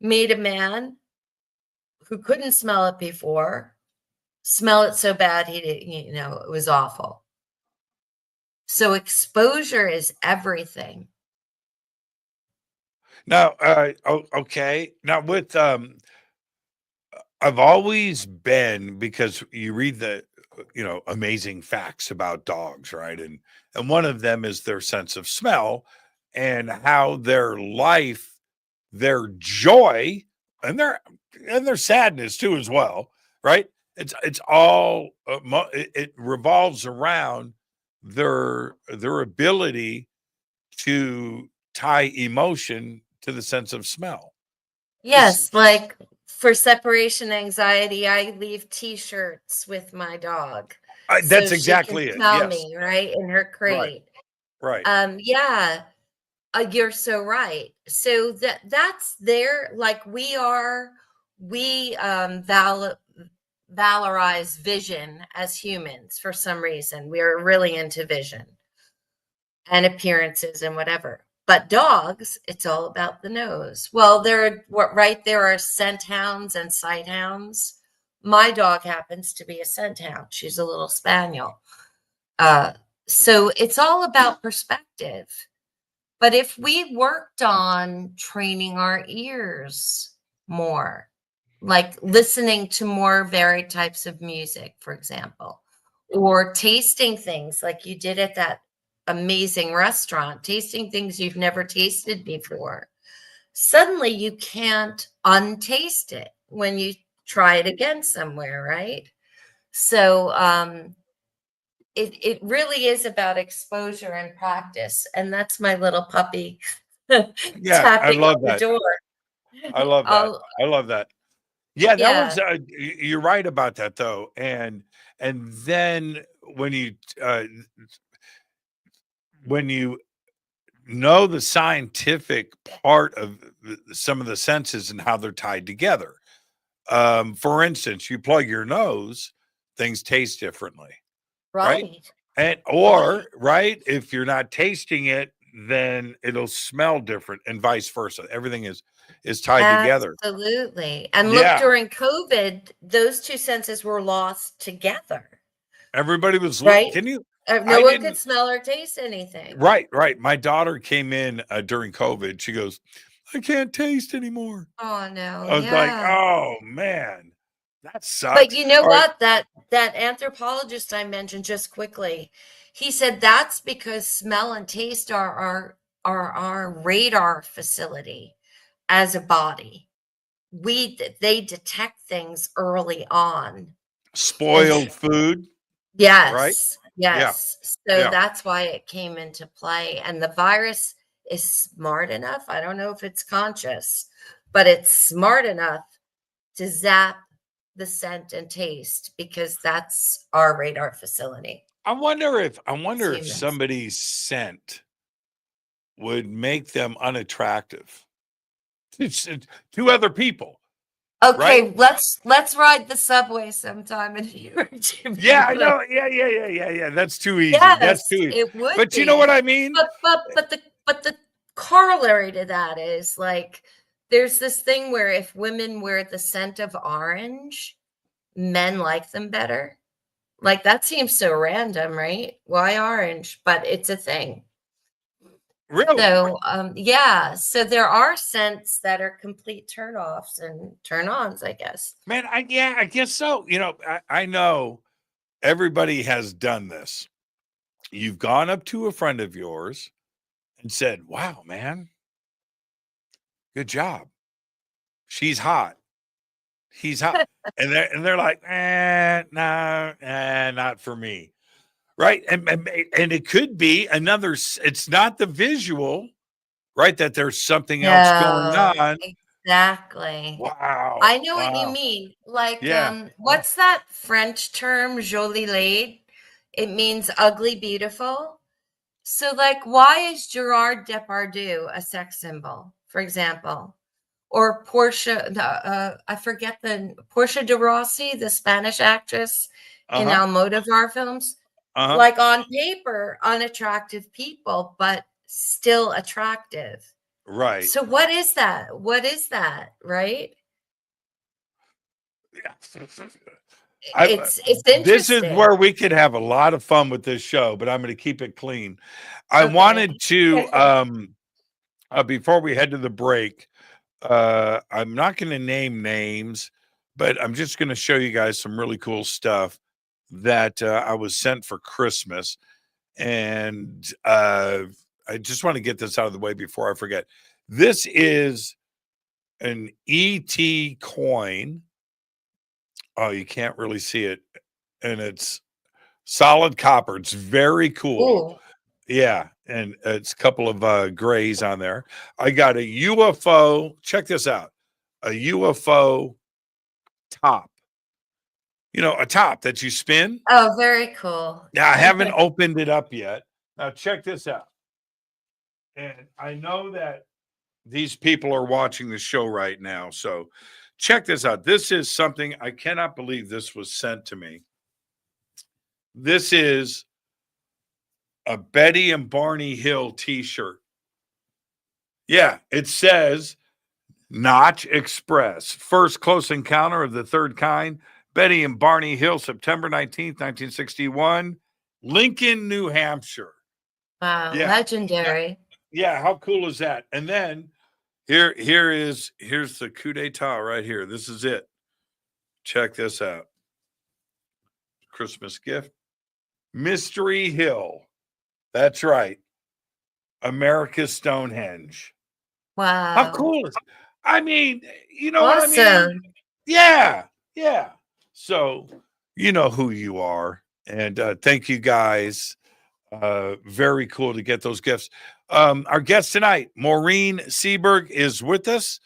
made a man who couldn't smell it before smell it so bad he did, it was awful. So exposure is everything. Now, okay. Now with I've always been, because you read the amazing facts about dogs, right? And one of them is their sense of smell and how their life, their joy, and their sadness too as well, right? It's all it revolves around their ability to tie emotion to the sense of smell. Yes, like for separation anxiety, I leave T-shirts with my dog. That's so exactly she it. can smell Yes. me, right, in her crate. Right. Yeah, you're so right. So that's there. Like we valorize vision as humans for some reason. We're really into vision and appearances and whatever. But dogs, it's all about the nose. Well, there are scent hounds and sight hounds. My dog happens to be a scent hound. She's a little spaniel. So it's all about perspective. But if we worked on training our ears more, like listening to more varied types of music, for example, or tasting things like you did at that amazing restaurant, tasting things you've never tasted before, suddenly you can't untaste it when you try it again somewhere, right? So it really is about exposure and practice. And that's my little puppy Yeah, I tapping love on the that. door. I love that. Oh, I love that. Yeah, that was yeah. you're right about that though. And then when you know the scientific part of some of the senses and how they're tied together. For instance, you plug your nose, things taste differently, right? Right. And or right, if you're not tasting it, then it'll smell different, and vice versa. Everything is tied together. Absolutely. And look, Yeah, during COVID, those two senses were lost together, everybody was. right? Can you? No I one could didn't. smell or taste anything. Right. My daughter came in during COVID. She goes, I can't taste anymore. Oh no, I was like, yeah. oh man, that But sucks. you know All right. what? That anthropologist I mentioned just quickly, he said that's because smell and taste are our radar facility as a body. They detect things early on. And Spoiled food, right? yes, Yeah. yes. So Yeah. that's why it came into play. And the virus is smart enough. I don't know if it's conscious, but it's smart enough to zap the scent and taste because that's our radar facility I wonder as if humans. somebody's scent would make them unattractive to other people, right? Okay, let's ride the subway sometime in New York, Jimmy. Yeah, I know. Yeah. That's too easy. That's Yes, too easy. it would But you know what be. I mean? But the corollary to that is like there's this thing where if women wear the scent of orange, men like them better. Like that seems so random, right? Why orange? But it's a thing. Really? So yeah, so there are scents that are complete turn-offs and turn-ons, I guess. Man, I guess so. I know everybody has done this. You've gone up to a friend of yours and said, wow, man, good job. she's hot. He's hot. and they're like, no, not for me. Right. And it could be another, it's not the visual, right? That there's something else going on. Exactly. Wow. I know what you mean. Like, what's that French term, jolie laide? It means ugly beautiful. So, like, why is Gerard Depardieu a sex symbol, for example? Or Portia, I forget Portia de Rossi, the Spanish actress in Almodovar films. Like, on paper, unattractive people, but still attractive. Right. So what is that? What is that? Right? It's interesting. This is where we could have a lot of fun with this show, but I'm going to keep it clean. I wanted to, before we head to the break, I'm not going to name names, but I'm just going to show you guys some really cool stuff that I was sent for Christmas. And I just want to get this out of the way before I forget. This is an ET coin. Oh, you can't really see it. And it's solid copper. It's very cool. Ooh. Yeah. And it's a couple of grays on there. I got a UFO. Check this out. A UFO top. You know, a top that you spin. Oh, very cool. Now, I haven't opened it up yet. Now, check this out. And I know that these people are watching the show right now. So check this out. This is something I cannot believe this was sent to me. This is a Betty and Barney Hill t-shirt. Yeah, it says Notch Express. First close encounter of the third kind. Betty and Barney Hill, September 19th, 1961. Lincoln, New Hampshire. Wow, yeah. Legendary. Yeah, how cool is that? And then here's the coup d'etat right here. This is it. Check this out. Christmas gift. Mystery Hill. That's right. America's Stonehenge. Wow. How cool is it? I mean, you know awesome. What I mean? Yeah. Yeah. So you know who you are. And thank you guys. Very cool to get those gifts. Our guest tonight, Maureen Seaberg, is with us.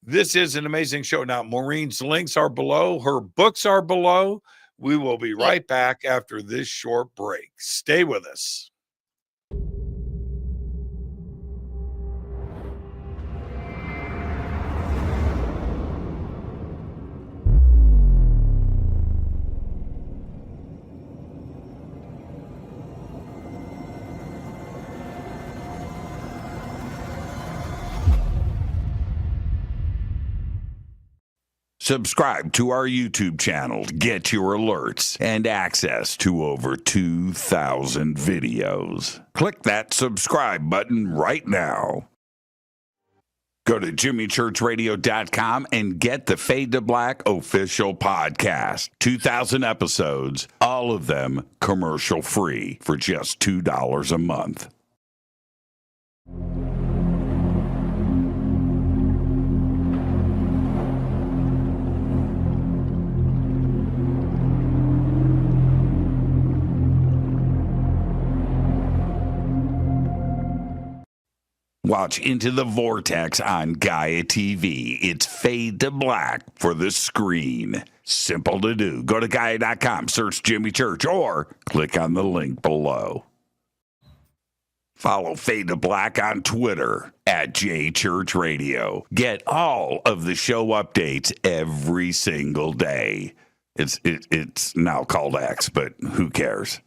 This is an amazing show. Now, Maureen's links are below. Her books are below. We will be right back after this short break. Stay with us. Subscribe to our YouTube channel to get your alerts and access to over 2,000 videos. Click that subscribe button right now. Go to jimmychurchradio.com and get the Fade to Black official podcast. 2,000 episodes, all of them commercial free for just $2 a month. Watch Into the Vortex on Gaia TV. It's Fade to Black for the screen. Simple to do. Go to Gaia.com, search Jimmy Church, or click on the link below. Follow Fade to Black on Twitter at JChurchRadio. Get all of the show updates every single day. It's now called X, but who cares?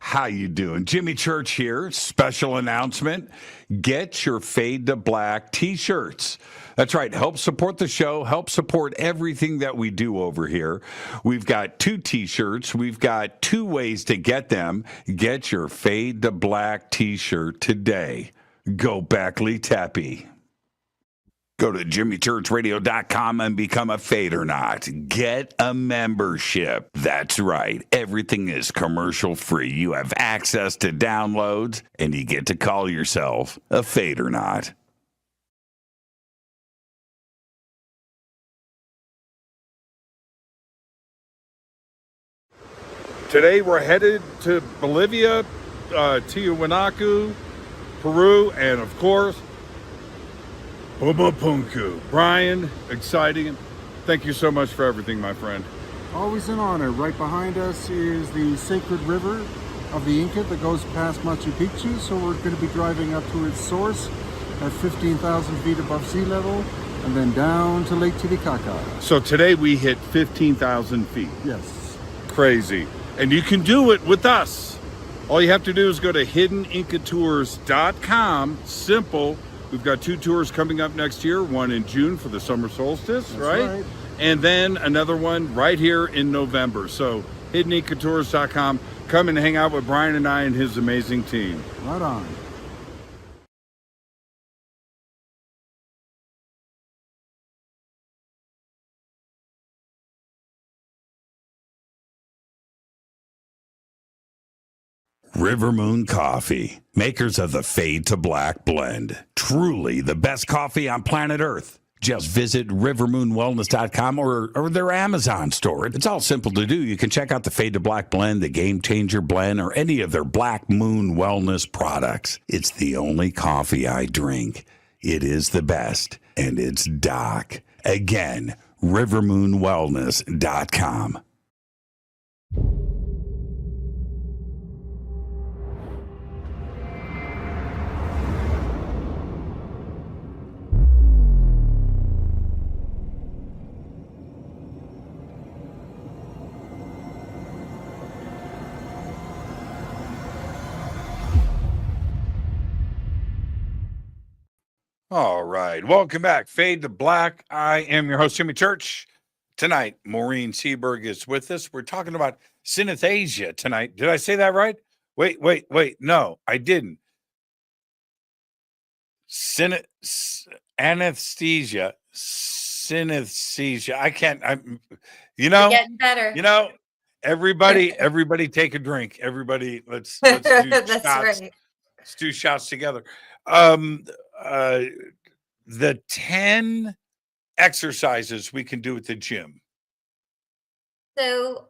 How you doing? Jimmy Church here. Special announcement. Get your Fade to Black t-shirts. That's right. Help support the show. Help support everything that we do over here. We've got 2 t-shirts. We've got 2 ways to get them. Get your Fade to Black t-shirt today. Go Backley Tappy. Go to jimmychurchradio.com and become a Fadernaut. Get a membership. That's right. Everything is commercial free. You have access to downloads, and you get to call yourself a Fadernaut. Today we're headed to Bolivia, Tiwanaku, Peru, and of course, Pumapunku. Brian, exciting. Thank you so much for everything, my friend. Always an honor. Right behind us is the sacred river of the Inca that goes past Machu Picchu. So we're going to be driving up to its source at 15,000 feet above sea level and then down to Lake Titicaca. So today we hit 15,000 feet. Yes. Crazy. And you can do it with us. All you have to do is go to hiddenincatours.com. Simple. We've got 2 tours coming up next year, one in June for the summer solstice, right? And then another one right here in November. So hiddenincatours.com. Come and hang out with Brian and I and his amazing team. Right on. River Moon Coffee, makers of the Fade to Black blend. Truly the best coffee on planet Earth. Just visit rivermoonwellness.com or their Amazon store. It's all simple to do. You can check out the Fade to Black blend, the Game Changer blend, or any of their Black Moon Wellness products. It's the only coffee I drink. It is the best, and it's Doc. Again, rivermoonwellness.com. All right. Welcome back. Fade to Black. I am your host, Jimmy Church. Tonight, Maureen Seaberg is with us. We're talking about synesthesia tonight. Did I say that right? Wait. No, I didn't. Anesthesia. Synesthesia. I can't. You're getting better. Everybody take a drink. Everybody, let's do That's shots. right. Let's do shots together. The 10 exercises we can do at the gym. So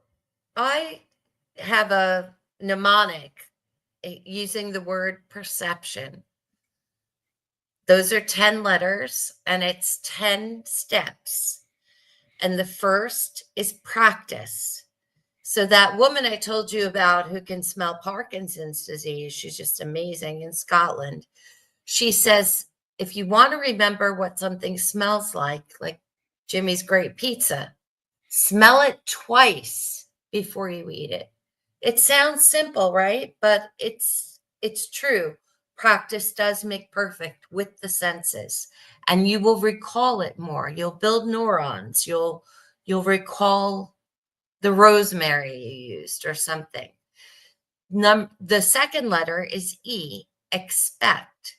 I have a mnemonic using the word perception. Those are 10 letters and it's 10 steps. And the first is practice. So that woman I told you about who can smell Parkinson's disease, she's just amazing in Scotland. She says, if you want to remember what something smells like Jimmy's great pizza, smell it twice before you eat it. It sounds simple, right? But it's true. Practice does make perfect with the senses, and you will recall it more. You'll build neurons. You'll recall the rosemary you used or something. The second letter is E, expect.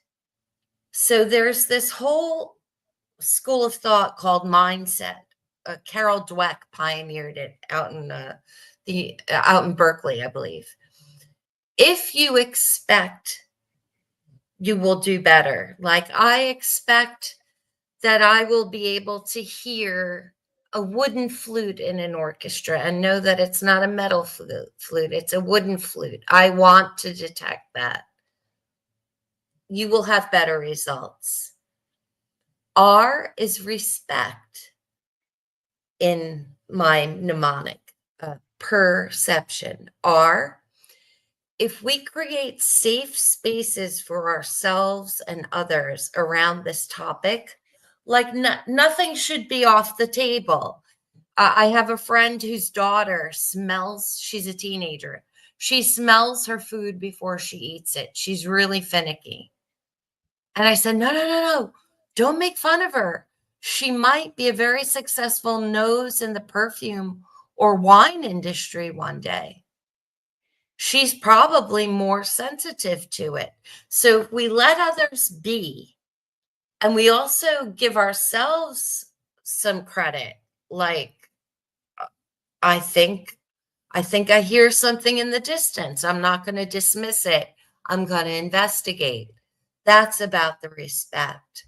So there's this whole school of thought called mindset. Carol Dweck pioneered it out in Berkeley, I believe. If you expect, you will do better. Like I expect that I will be able to hear a wooden flute in an orchestra and know that it's not a metal flute, it's a wooden flute. I want to detect that. You will have better results. R is respect in my mnemonic, perception. R, if we create safe spaces for ourselves and others around this topic, like nothing should be off the table. I have a friend whose daughter smells, she's a teenager. She smells her food before she eats it. She's really finicky. And I said, no, don't make fun of her. She might be a very successful nose in the perfume or wine industry one day. She's probably more sensitive to it. So if we let others be, and we also give ourselves some credit, like, I think I hear something in the distance. I'm not going to dismiss it. I'm going to investigate. That's about the respect.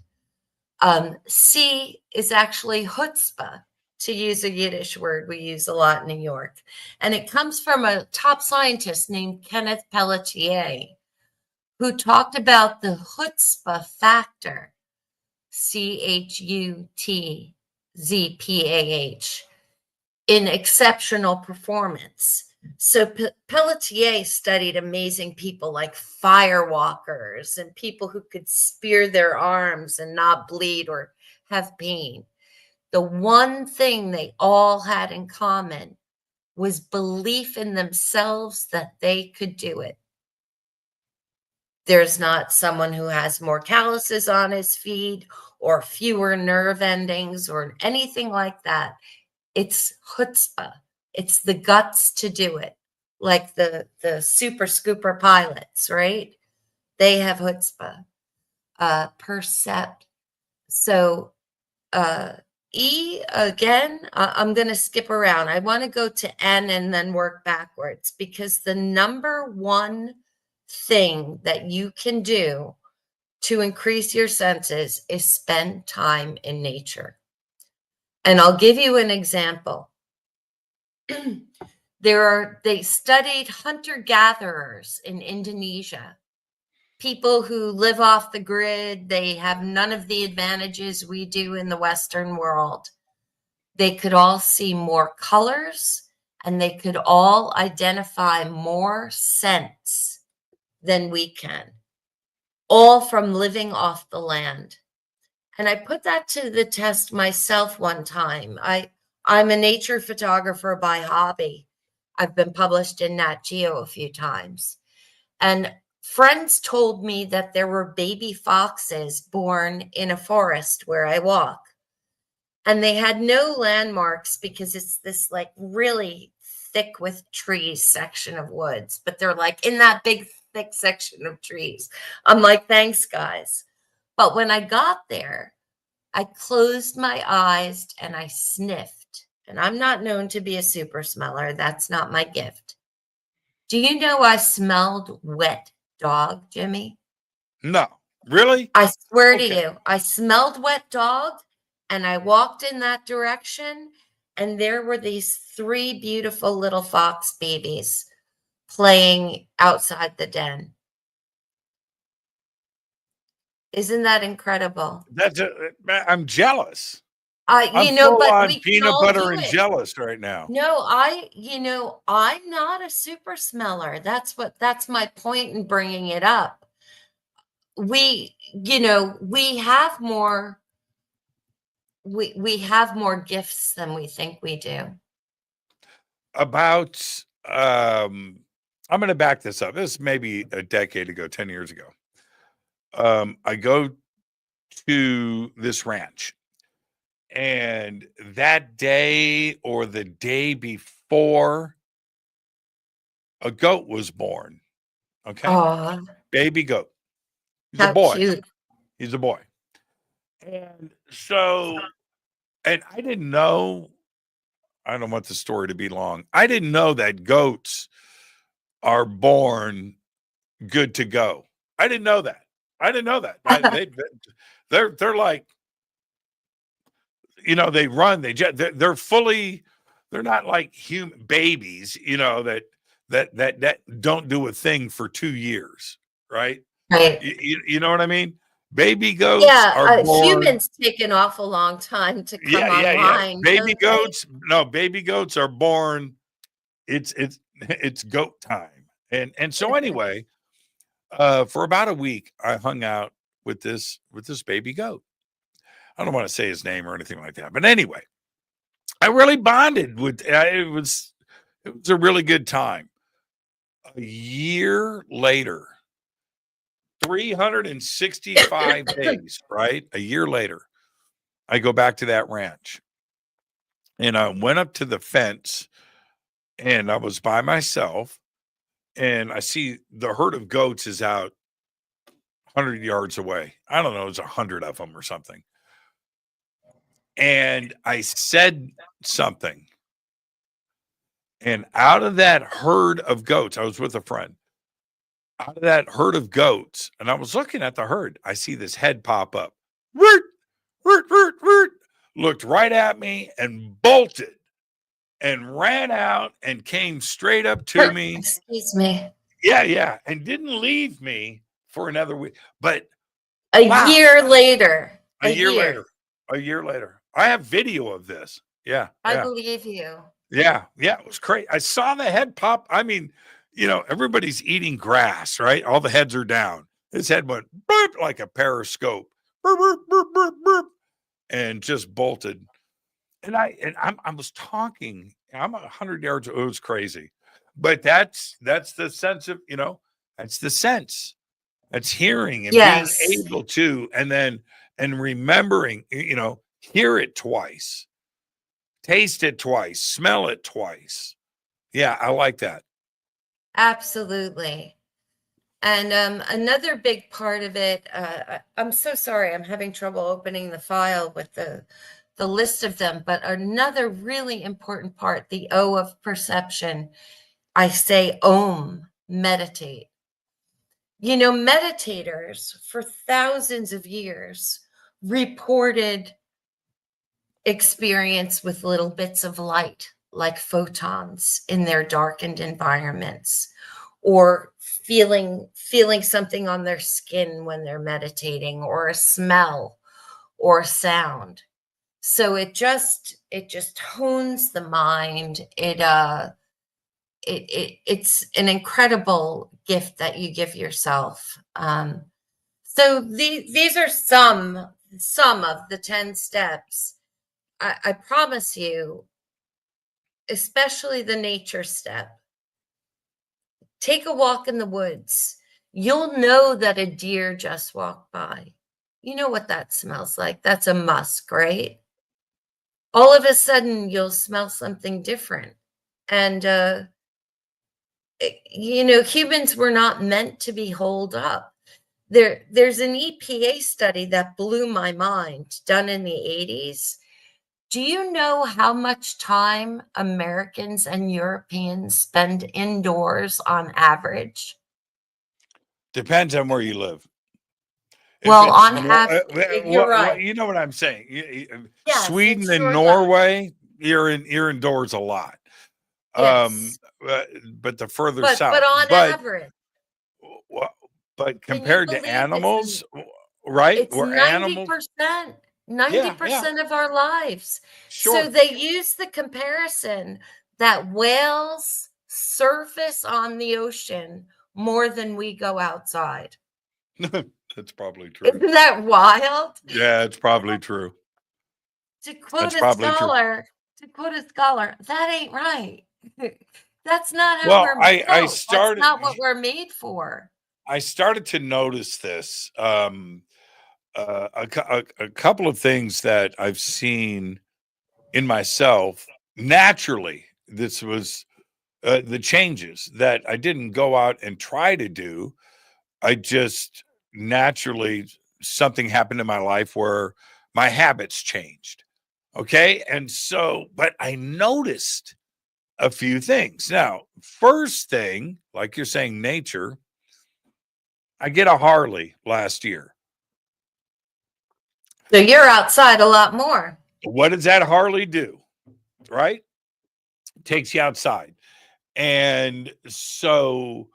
C is actually chutzpah. to use a Yiddish word we use a lot in New York. And it comes from a top scientist named Kenneth Pelletier, who talked about the chutzpah factor, CHUTZPAH, in exceptional performance. So Pelletier studied amazing people like firewalkers and people who could spear their arms and not bleed or have pain. The one thing they all had in common was belief in themselves that they could do it. There's not someone who has more calluses on his feet or fewer nerve endings or anything like that. It's chutzpah. It's the guts to do it. Like the super scooper pilots, right? They have chutzpah. Percept. So E again, I'm going to skip around. I want to go to N and then work backwards, because the number one thing that you can do to increase your senses is spend time in nature. And I'll give you an example. They studied hunter-gatherers in Indonesia, people who live off the grid. They have none of the advantages we do in the Western world. They could all see more colors, and they could all identify more scents than we can, all from living off the land. And I put that to the test myself one time. I'm a nature photographer by hobby. I've been published in Nat Geo a few times. And friends told me that there were baby foxes born in a forest where I walk. And they had no landmarks because it's this like really thick with trees section of woods. But they're like in that big, thick section of trees. I'm like, thanks, guys. But when I got there, I closed my eyes and I sniffed. And I'm not known to be a super smeller. That's not my gift. Do you know I smelled wet dog, Jimmy? No, really? I swear to you, I smelled wet dog, and I walked in that direction, and there were these 3 beautiful little fox babies playing outside the den. Isn't that incredible? I'm jealous. You know, but on we can peanut all butter do and it. jealous right now. No, I'm not a super smeller. That's my point in bringing it up. We have more gifts than we think we do. About I'm going to back this up. This is maybe a decade ago, 10 years ago. I go to this ranch, and that day or the day before, a goat was born. Okay. Aw, Baby goat. He's how a boy. cute. He's a boy. And so, and I didn't know, I don't want the story to be long. I didn't know that goats are born good to go. I didn't know that. They're like, they run, they're fully, they're not like human babies, that don't do a thing for 2 years, right? Right. You know what I mean? Baby goats are born. Humans take an awful long time to come online. Baby goats are born. It's goat time. And so anyway, for about a week, I hung out with this baby goat. I don't want to say his name or anything like that, but anyway, I really bonded with. It was a really good time. A year later, 365 days, right? A year later, I go back to that ranch, and I went up to the fence, and I was by myself, and I see the herd of goats is out 100 yards away. I don't know, it's 100 of them or something. And I said something. And out of that herd of goats, I was with a friend. Out of that herd of goats, and I was looking at the herd, I see this head pop up. Wurt, wurt, wurt, wurt, looked right at me and bolted and ran out and came straight up to me. Excuse me. Yeah. And didn't leave me for another week. But A wow. year later. A year later. I have video of this. Yeah. I believe you. Yeah. It was crazy. I saw the head pop. I mean, everybody's eating grass, right? All the heads are down. His head went burp like a periscope. Burp, burp, burp, burp, burp, and just bolted. And I was talking. I'm 100 yards. It was crazy. But that's the sense of, that's the sense. That's hearing and being able to, and remembering, hear it twice, taste it twice, smell it twice. Yeah, I like that. Absolutely. And another big part of it, I'm so sorry, I'm having trouble opening the file with the list of them, but another really important part, the O of perception, I say Om, meditate. Meditators for thousands of years reported experience with little bits of light, like photons in their darkened environments, or feeling something on their skin when they're meditating, or a smell or a sound. So it just hones the mind. It's an incredible gift that you give yourself. So these are some of the 10 steps. I promise you, especially the nature step. Take a walk in the woods. You'll know that a deer just walked by. You know what that smells like. That's a musk, right? All of a sudden, you'll smell something different. And, humans were not meant to be holed up. There's an EPA study that blew my mind, done in the 80s. Do you know how much time Americans and Europeans spend indoors on average? Depends on where you live. Well, on average, you're right. You know what I'm saying? Yes, Sweden and Norway, you're indoors a lot. Yes. But the further south. But on average. But compared to animals, right? It's 90%. 90% of our lives. Sure. So they use the comparison that whales surface on the ocean more than we go outside. That's probably true. Isn't that wild? Yeah, it's probably true. To quote a scholar, that ain't right. That's not how we're made. That's not what we're made for. I started to notice this. A couple of things that I've seen in myself naturally. This was the changes that I didn't go out and try to do. I just naturally, something happened in my life where my habits changed. Okay. And so, but I noticed a few things. Now, first thing, like you're saying, nature, I get a Harley last year. So you're outside a lot more. What does that Harley do? Right? It takes you outside. And so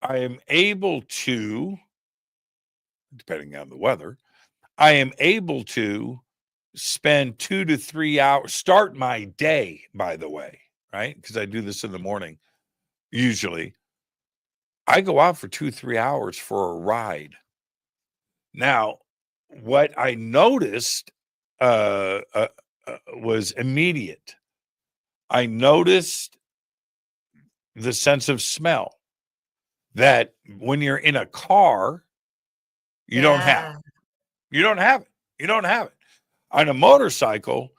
I am able to, depending on the weather, I am able to spend 2 to 3 hours, start my day, by the way, right? Because I do this in the morning. Usually I go out for 2-3 hours for a ride. Now, what I noticed was immediate. I noticed the sense of smell that when you're in a car, you don't have. You don't have it. You don't have it. On a motorcycle,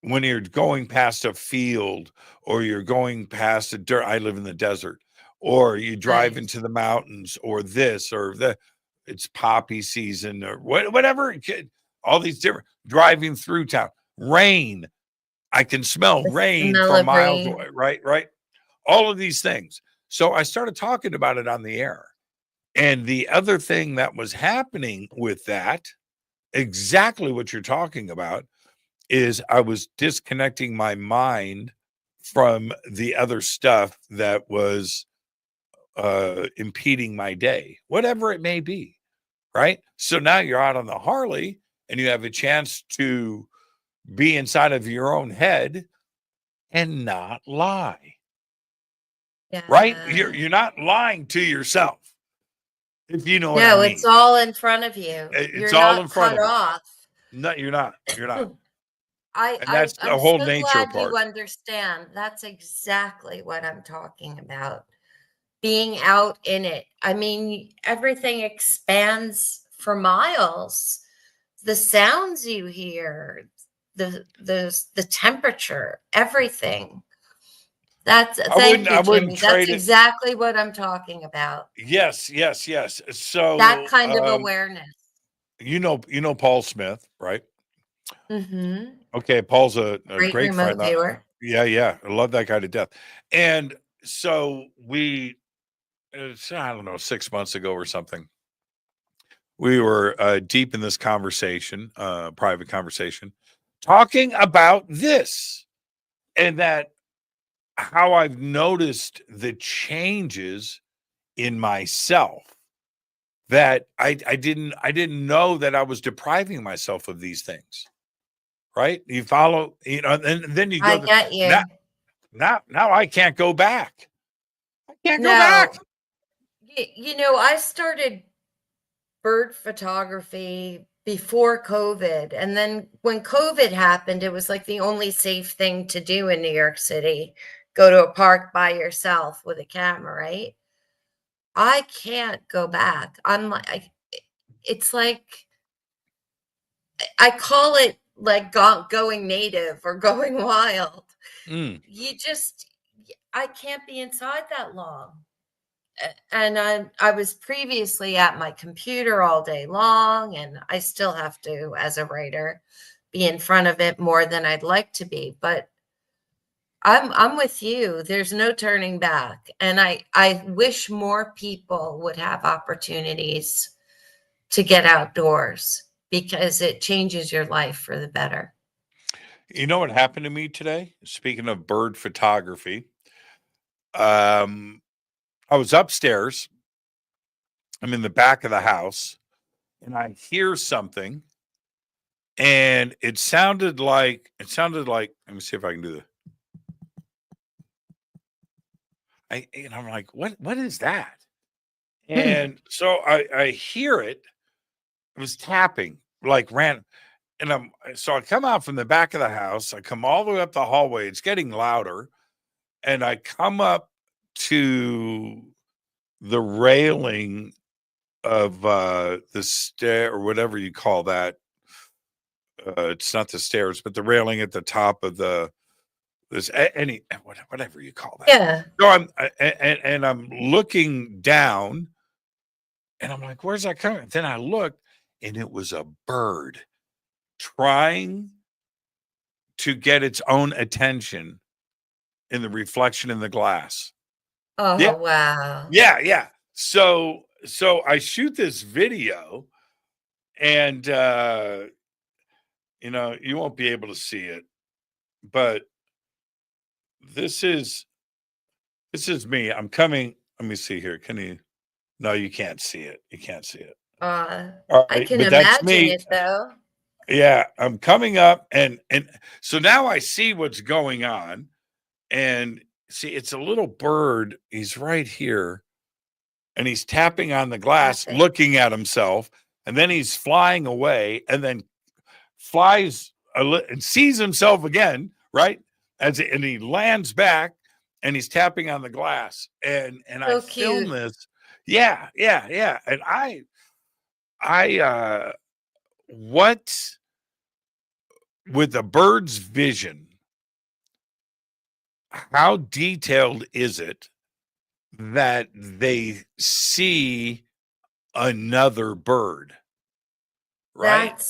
when you're going past a field or you're going past a dirt, I live in the desert, or you drive into the mountains or this or that, it's poppy season or whatever, all these different, driving through town, rain. I can smell rain from miles away, right? All of these things. So I started talking about it on the air. And the other thing that was happening with that, exactly what you're talking about, is I was disconnecting my mind from the other stuff that was impeding my day, whatever it may be, right? So now you're out on the Harley and you have a chance to be inside of your own head and not lie, right? Yeah. You're not lying to yourself, if you know what I No, mean. it's all in front of you. It's You're all not in front cut of you. off. No, you're not. You're not. And that's the I'm whole so nature glad part. you understand. That's exactly what I'm talking about. Being out in it. I mean, everything expands for miles. The sounds you hear, the temperature, everything. Thank you, I wouldn't Jimmy. That's trade it. exactly what I'm talking about. Yes. That So, kind of awareness. you know Paul Smith, right? Mm-hmm. Okay, Paul's a Great great remote friend. viewer. Yeah. I love that guy to death. And so I don't know, 6 months ago or something, we were deep in this conversation, private conversation, talking about this and that how I've noticed the changes in myself that I didn't know that I was depriving myself of these things. Right? You follow, and then you I go get you. now I can't go back. I can't go No, back. I started bird photography before COVID. And then when COVID happened, it was like the only safe thing to do in New York City. Go to a park by yourself with a camera, right? I can't go back. It's like, I call it like going native or going wild. Mm. I can't be inside that long. And I was previously at my computer all day long, and I still have to, as a writer, be in front of it more than I'd like to be. But I'm with you. There's no turning back, and I wish more people would have opportunities to get outdoors because it changes your life for the better. You know what happened to me today? Speaking of bird photography, I was upstairs. I'm in the back of the house, and I hear something, and it sounded like. Let me see if I can do this. And I'm like, what is that? And so I hear it. It was tapping, like ran. And I come out from the back of the house. I come all the way up the hallway. It's getting louder. And I come up to the railing of the stair or whatever you call that. It's not the stairs, but the railing at the top of whatever you call that. Yeah. So I'm looking down, and I'm like, where's that coming? Then I looked, and it was a bird trying to get its own attention in the reflection in the glass. Oh, Yeah. wow. Yeah. So I shoot this video, and you won't be able to see it, but this is me. I'm coming. Let me see here. No, you can't see it. You can't see it. All I right, can but that's imagine me. it though. Yeah, I'm coming up, and so now I see what's going on, and see it's a little bird. He's right here, and he's tapping on the glass, Perfect. looking at himself, and then he's flying away, and then flies and sees himself again, right? And he lands back, and he's tapping on the glass, and So I film cute. this. Yeah, and I what with a bird's vision, how detailed is it that they see another bird? Right?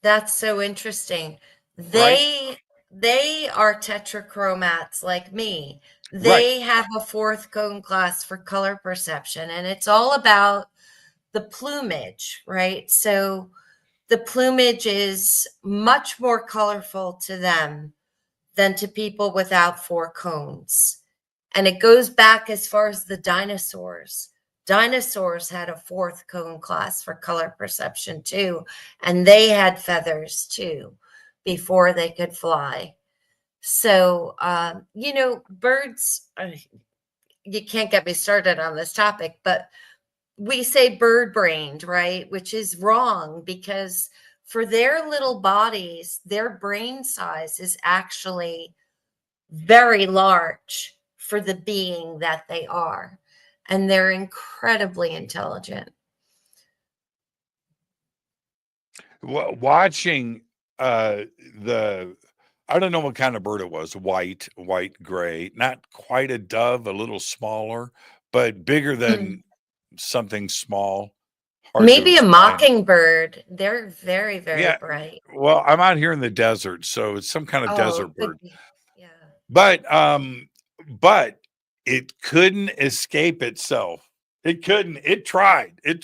That's so interesting. Right? They are tetrachromats like me. Right. They have a fourth cone class for color perception, and it's all about the plumage, right? So the plumage is much more colorful to them than to people without 4 cones. And it goes back as far as the dinosaurs. Dinosaurs had a 4th cone class for color perception too, and they had feathers too before they could fly. So, birds, you can't get me started on this topic, but we say bird brained, right? Which is wrong, because for their little bodies, their brain size is actually very large for the being that they are. And they're incredibly intelligent. Watching I don't know what kind of bird it was, white, gray, not quite a dove, a little smaller, but bigger than something small. Hard to Maybe a explain. mockingbird. They're very, very Yeah. bright. Well, I'm out here in the desert, so it's some kind of desert bird. Yeah. But it couldn't escape itself. It couldn't. It tried. It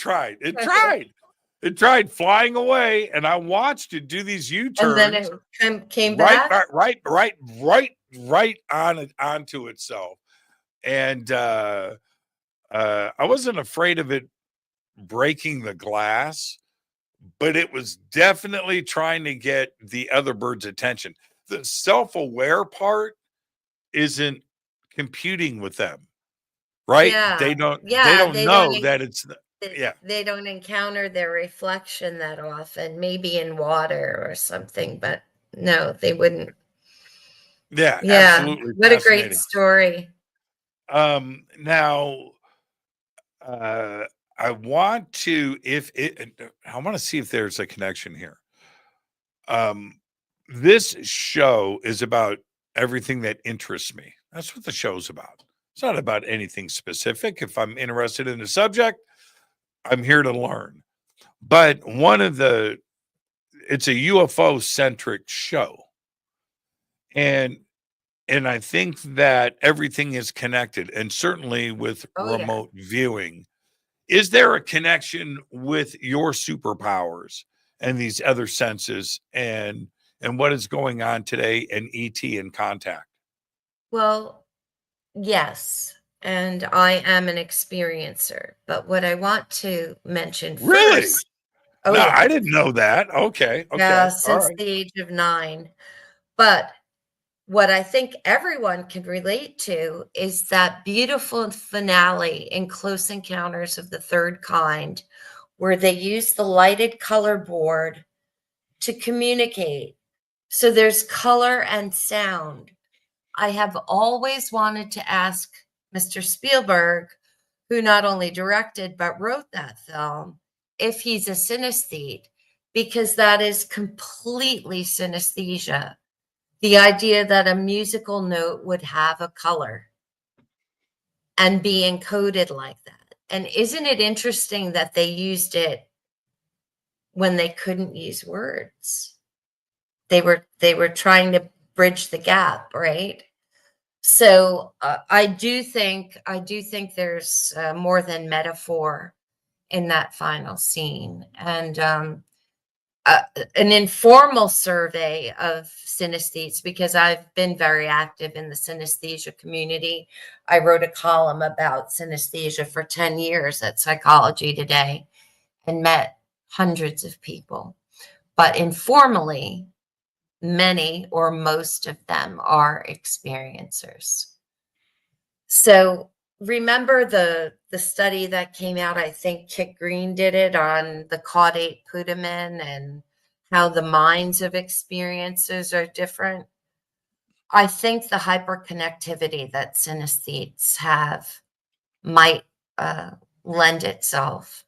tried flying away, and I watched it do these U-turns. And then it came back. Right onto itself. And I wasn't afraid of it breaking the glass, but it was definitely trying to get the other bird's attention. The self-aware part isn't computing with them, right? Yeah. They don't They know don't that it's They don't encounter their reflection that often, maybe in water or something, but no, they wouldn't. Yeah, Yeah. absolutely. What a great Fascinating. story. Now I want to see if there's a connection here. This show is about everything that interests me. That's what the show's about. It's not about anything specific. If I'm interested in a subject, I'm here to learn. But it's a UFO centric show. And I think that everything is connected, and certainly with remote viewing. Is there a connection with your superpowers and these other senses and what is going on today in ET and contact? Well, yes. And I am an experiencer. But what I want to mention Really? first. No, I didn't know that. Okay. Yeah, All since right. the age of 9. But what I think everyone can relate to is that beautiful finale in Close Encounters of the Third Kind, where they use the lighted color board to communicate. So there's color and sound. I have always wanted to ask Mr. Spielberg, who not only directed but wrote that film, if he's a synesthete, because that is completely synesthesia. The idea that a musical note would have a color and be encoded like that. And isn't it interesting that they used it when they couldn't use words? They were trying to bridge the gap, right? So I do think there's more than metaphor in that final scene. And an informal survey of synesthetes, because I've been very active in the synesthesia community. I wrote a column about synesthesia for 10 years at Psychology Today and met hundreds of people. But informally, many or most of them are experiencers. So remember the study that came out, I think Kit Green did it, on the caudate putamen and how the minds of experiencers are different. I think the hyperconnectivity that synesthetes have might lend itself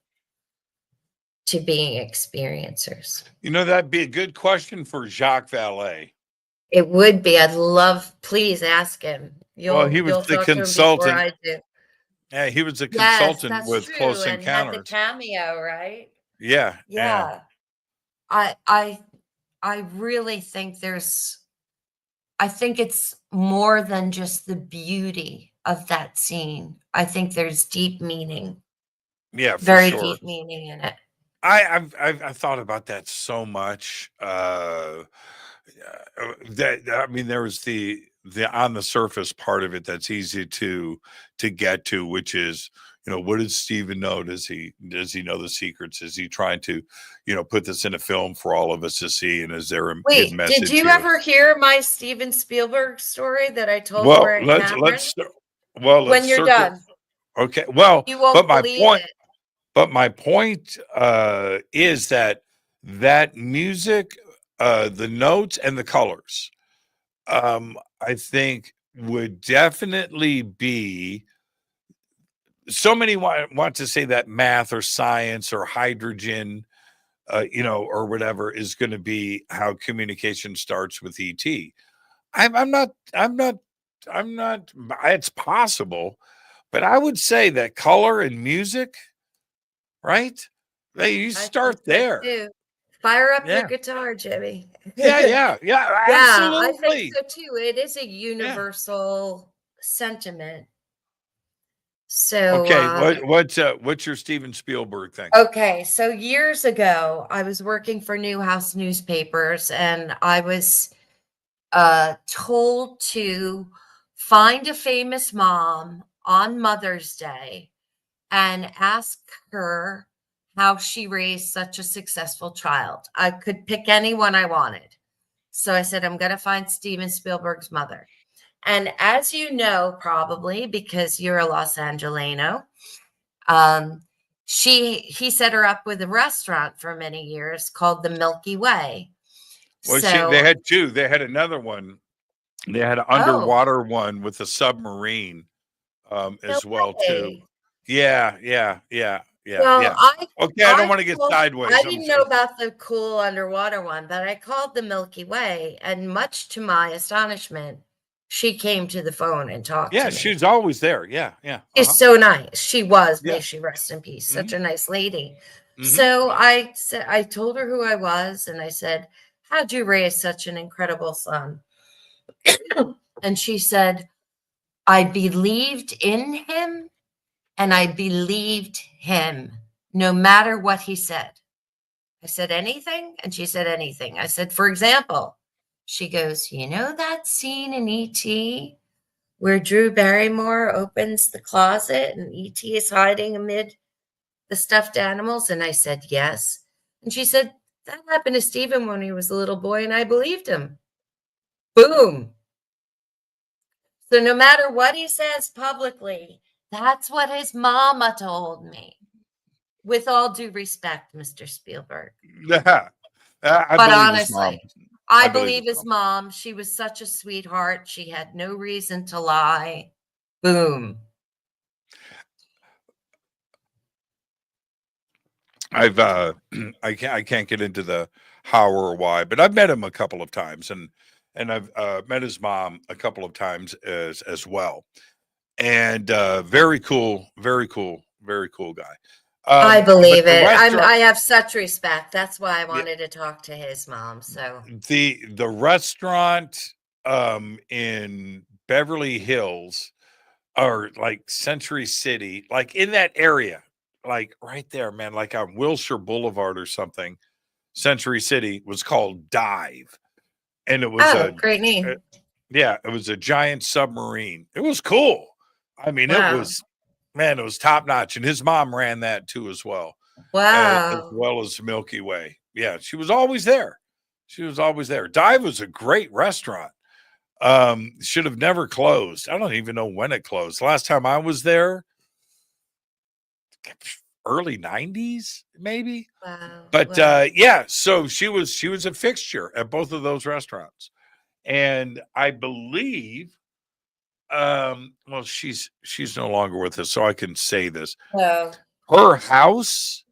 to being experiencers. That'd be a good question for Jacques Vallée. It would be. I'd love, please ask him. He was the consultant. I do. Yeah, he was a consultant with true. Close And Encounters. had the cameo, right? Yeah. I really think I think it's more than just the beauty of that scene. I think there's deep meaning. Yeah, for Very sure. deep meaning in it. I've thought about that so much. That I mean, there was the on the surface part of it that's easy to get to, which is, what does Steven know? Does he know the secrets? Is he trying to, put this in a film for all of us to see? And is there a hidden Wait, did message you here? ever hear my Steven Spielberg story that I told Well, Laura and Cameron? let's When you're circle. done, Okay. Well, you but won't believe it. my point is that music, the notes and the colors, I think would definitely be. So many want to say that math or science or hydrogen, or whatever is going to be how communication starts with ET. I'm not. I'm not. I'm not. It's possible, but I would say that color and music, right? You I start think so there. too. Fire up your Yeah. guitar, Jimmy. Yeah. Yeah, I think Absolutely. so too. It is a Yeah. universal sentiment. So, Okay. What's your Steven Spielberg thing? okay, so years ago, I was working for Newhouse Newspapers, and I was told to find a famous mom on Mother's Day and ask her how she raised such a successful child. I could pick anyone I wanted. So I said, I'm going to find Steven Spielberg's mother. And as you know, probably because you're a Los Angeleno, he set her up with a restaurant for many years called the Milky Way. Well, they So, had two. They had another one. They had an oh, underwater one with a submarine, no as well too. way. Yeah. Well, Okay, I don't want to get sideways. I didn't know about the cool underwater one, but I called the Milky Way, and much to my astonishment, she came to the phone and talked to Yeah, me. she's always there. Yeah. She's so nice. She was, Yeah. may she rest in peace. Such a nice lady. Mhm. So I said, I told her who I was, and I said, how'd you raise such an incredible son? And she said, I believed in him, and I believed him no matter what he said. I said, anything? And she said, anything. I said, for example, she goes, you know that scene in E.T. where Drew Barrymore opens the closet and E.T. is hiding amid the stuffed animals? And I said, yes. And she said, that happened to Stephen when he was a little boy, and I believed him. Boom. So no matter what he says publicly, that's what his mama told me. With all due respect, Mr. Spielberg. Yeah. I But believe his mom. honestly, I believe his mom. She was such a sweetheart. She had no reason to lie. Boom. I can't get into the how or why, but I've met him a couple of times, and I've met his mom a couple of times as well. And very cool guy. I But believe the it. restaurant, I have such respect. That's why I wanted to talk to his mom. So the restaurant in Beverly Hills, or like Century City, like in that area, like right there, man, like on Wilshire Boulevard or something. Century City was called Dive, and it was great name. it was a giant submarine. It was cool. I mean, Wow. it was top notch, and his mom ran that too as well. As Wow. well as Milky Way. Yeah, she was always there. Dive was a great restaurant. Should have never closed. I don't even know when it closed. Last time I was there, early 90s, maybe. Wow. But wow. so she was a fixture at both of those restaurants. And I believe well, she's no longer with us, so I can say this. So, Her house,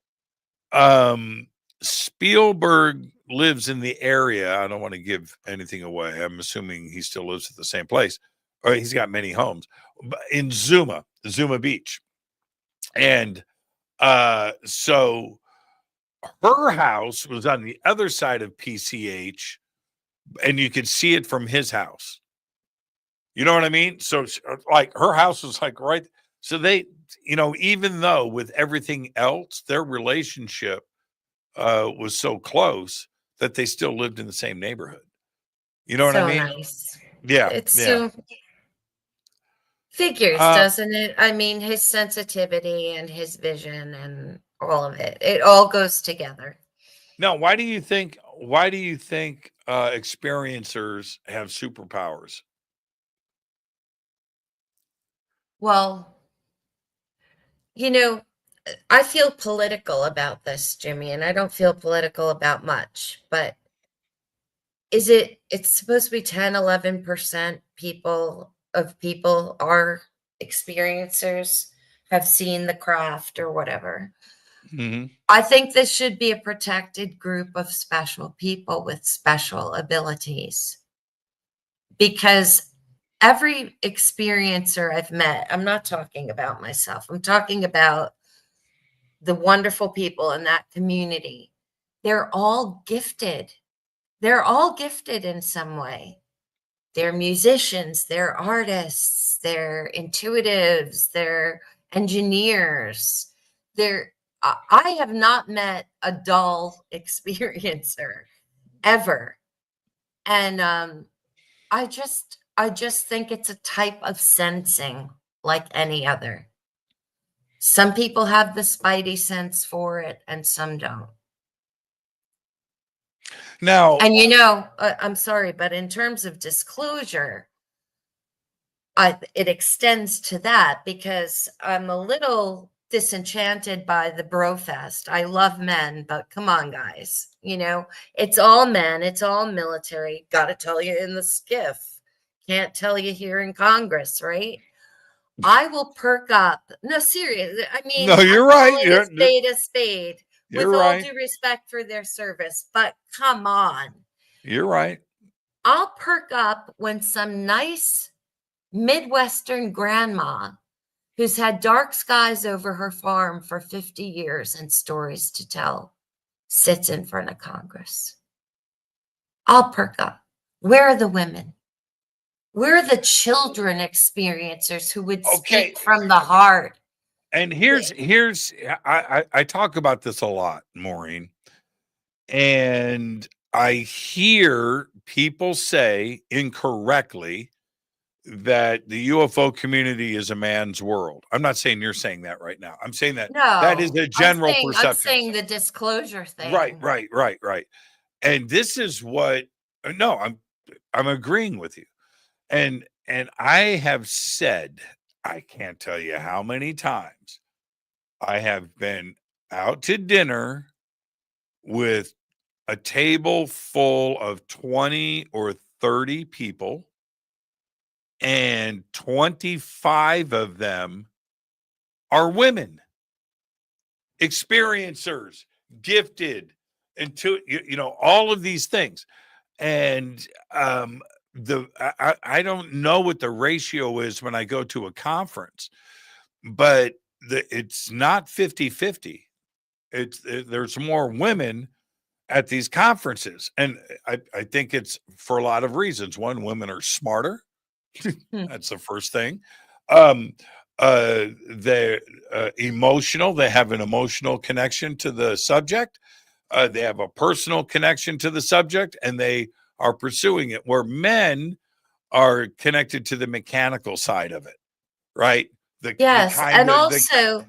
Spielberg lives in the area. I don't want to give anything away. I'm assuming he still lives at the same place, or he's got many homes in Zuma Beach. And so her house was on the other side of PCH, and you could see it from his house. You know what I mean? So like her house was like right. So they, even though with everything else, their relationship was so close that they still lived in the same neighborhood. You know what I So mean? nice. Yeah, It's yeah. so figures, Uh, doesn't it? I mean, his sensitivity and his vision and all of it. It all goes together. now, why do you think experiencers have superpowers? Well, you know, I feel political about this, Jimmy, and I don't feel political about much, but it's supposed to be 10, 11% people are experiencers, have seen the craft or whatever. Mm-hmm. I think this should be a protected group of special people with special abilities, because every experiencer I've met, I'm not talking about myself, I'm talking about the wonderful people in that community. They're all gifted. They're all gifted in some way. They're musicians, they're artists, they're intuitives, they're engineers. I have not met a dull experiencer ever. And I just think it's a type of sensing like any other. Some people have the spidey sense for it and some don't. Now, And I'm sorry, but in terms of disclosure, it extends to that, because I'm a little disenchanted by the brofest. I love men, but come on, guys. It's all men, it's all military. Got to tell you in the skiff. Can't tell you here in Congress, right? I will perk up. No, seriously. I mean, no, you're I'm right. calling a spade, You're with all right. due respect for their service. But come on. You're right. I'll perk up when some nice Midwestern grandma who's had dark skies over her farm for 50 years and stories to tell sits in front of Congress. I'll perk up. Where are the women? Where are the children experiencers who would Okay. speak from the heart? And here's I talk about this a lot, Maureen, and I hear people say incorrectly that the UFO community is a man's world. I'm not saying you're saying that right now. I'm saying that is No, a general I'm perception. saying the disclosure thing. Right. And this is what no, I'm agreeing with you. And I have said, I can't tell you how many times I have been out to dinner with a table full of 20 or 30 people, and 25 of them are women, experiencers, gifted, and all of these things. And I don't know what the ratio is when I go to a conference, but it's not 50-50. There's more women at these conferences, and I think it's for a lot of reasons. One, women are smarter. That's the first thing. They're emotional. They have an emotional connection to the subject. They have a personal connection to the subject, and they are pursuing it, where men are connected to the mechanical side of it, right? Yes, and also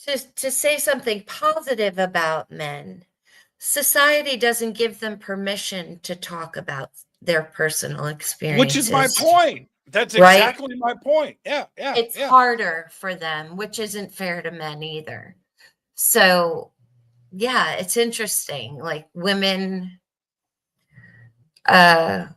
to say something positive about men, society doesn't give them permission to talk about their personal experiences. Which is my point. That's right? exactly my point. Yeah. It's harder for them, which isn't fair to men either. So, yeah, it's interesting. Like women are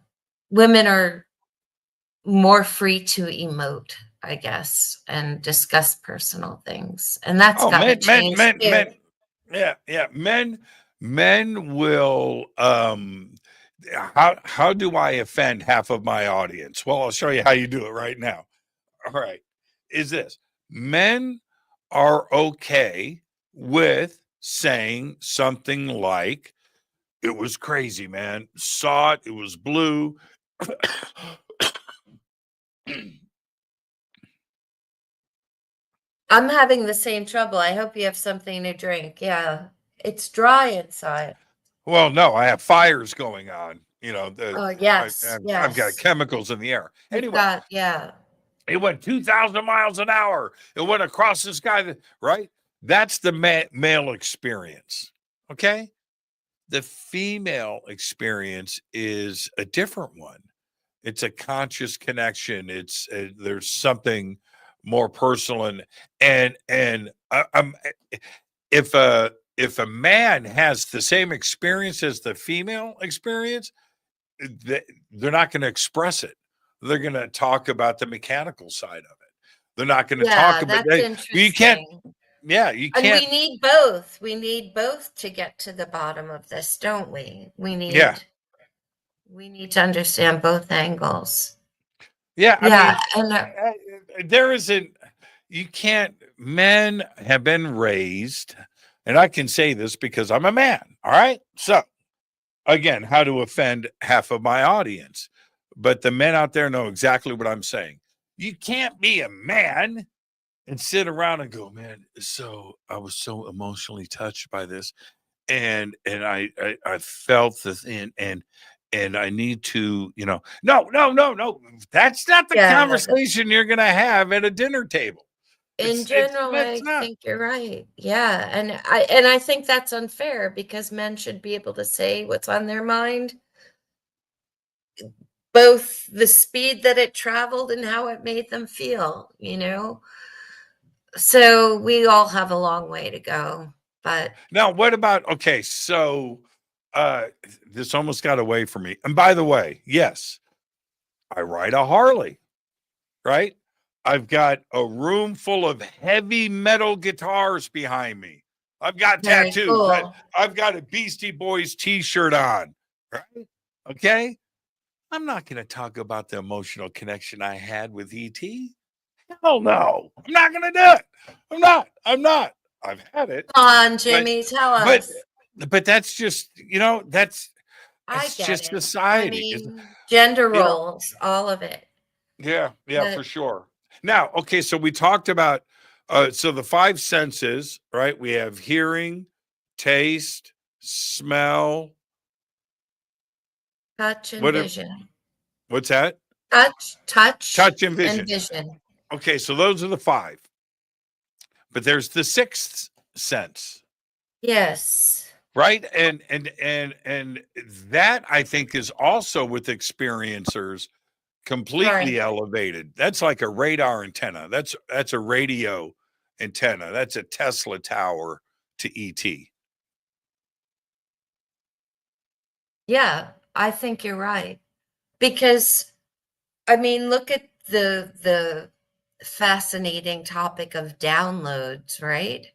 more free to emote, I guess, and discuss personal things. And that's got to change too. Men will how do I offend half of my audience? Well, I'll show you how you do it right now. All right. Is this men are okay with saying something like, it was crazy, man. Saw it, it was blue. I'm having the same trouble. I hope you have something to drink. Yeah. It's dry inside. Well, no, I have fires going on. Oh, yes, I've got yes. chemicals in the air. You've Anyway, got, yeah. it went 2,000 miles an hour. It went across the sky, right? That's the male experience. Okay. The female experience is a different one. It's a conscious connection. It's there's something more personal, and if a man has the same experience as the female experience, they're not going to express it. They're going to talk about the mechanical side of it. They're not going to talk about that's it. interesting. You can't. Yeah, you And can't. we need both. We need both to get to the bottom of this, don't we? We need to understand both angles. Yeah, Yeah, I mean, there isn't. You can't. Men have been raised, and I can say this because I'm a man. All right, so again, how to offend half of my audience, but the men out there know exactly what I'm saying. You can't be a man and sit around and go, man, so I was so emotionally touched by this, and I felt this, and I need to, no. That's not the conversation you're gonna have at a dinner table. In general, I think you're right. Yeah, and I think that's unfair because men should be able to say what's on their mind, both the speed that it traveled and how it made them feel, So we all have a long way to go, but now what about, okay, so this almost got away from me. And by the way, yes, I ride a Harley, right? I've got a room full of heavy metal guitars behind me. I've got very tattoos. cool. I've got a Beastie Boys t-shirt on, right? Okay. I'm not going to talk about the emotional connection I had with E.T. Hell no. I'm not going to do it. I'm not. I've had it. Come on, Jimmy, tell us. But that's just, that's just it. society. I mean, gender roles, all of it. Yeah, for sure. Now, okay, so we talked about so the five senses, right? We have hearing, taste, smell, touch, and vision. What's that? Touch, and vision. Okay, so those are the five. But there's the sixth sense. Yes. Right? And that I think is also with experiencers completely elevated. That's like a radar antenna. That's a radio antenna. That's a Tesla tower to ET. Yeah, I think you're right. Because I mean, look at the fascinating topic of downloads, right?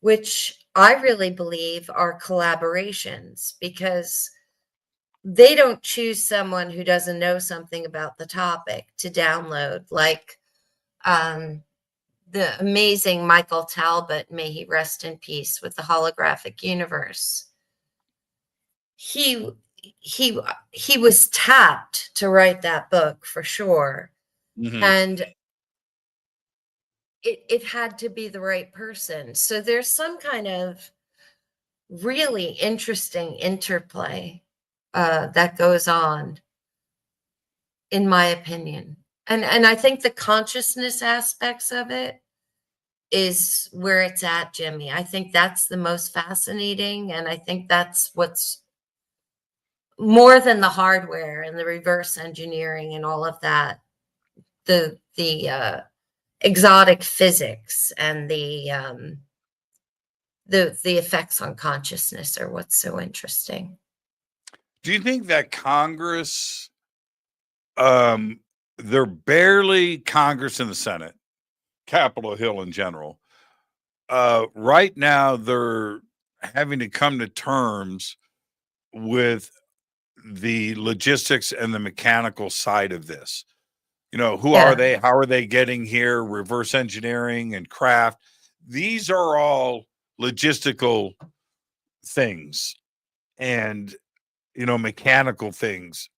Which I really believe are collaborations because they don't choose someone who doesn't know something about the topic to download, like the amazing Michael Talbot, may he rest in peace, with the holographic universe. He was tapped to write that book for sure. Mm-hmm. And it had to be the right person. So there's some kind of really interesting interplay that goes on, in my opinion. And I think the consciousness aspects of it is where it's at, Jimmy. I think that's the most fascinating. And I think that's what's more than the hardware and the reverse engineering and all of that. The exotic physics and the effects on consciousness are what's so interesting. Do you think that Congress, they're barely Congress and the Senate, Capitol Hill in general, right now they're having to come to terms with the logistics and the mechanical side of this? Who are they? How are they getting here? Reverse engineering and craft. These are all logistical things and, mechanical things.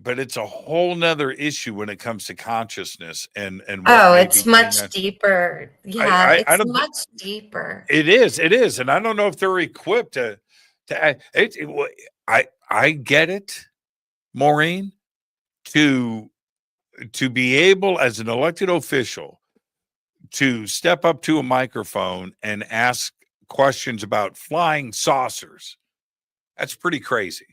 but it's a whole nother issue when it comes to consciousness and what Oh, may it's be going much on. deeper. Yeah, I it's don't. much deeper. It is, and I don't know if they're equipped to. I get it, Maureen, to be able as an elected official to step up to a microphone and ask questions about flying saucers. That's pretty crazy,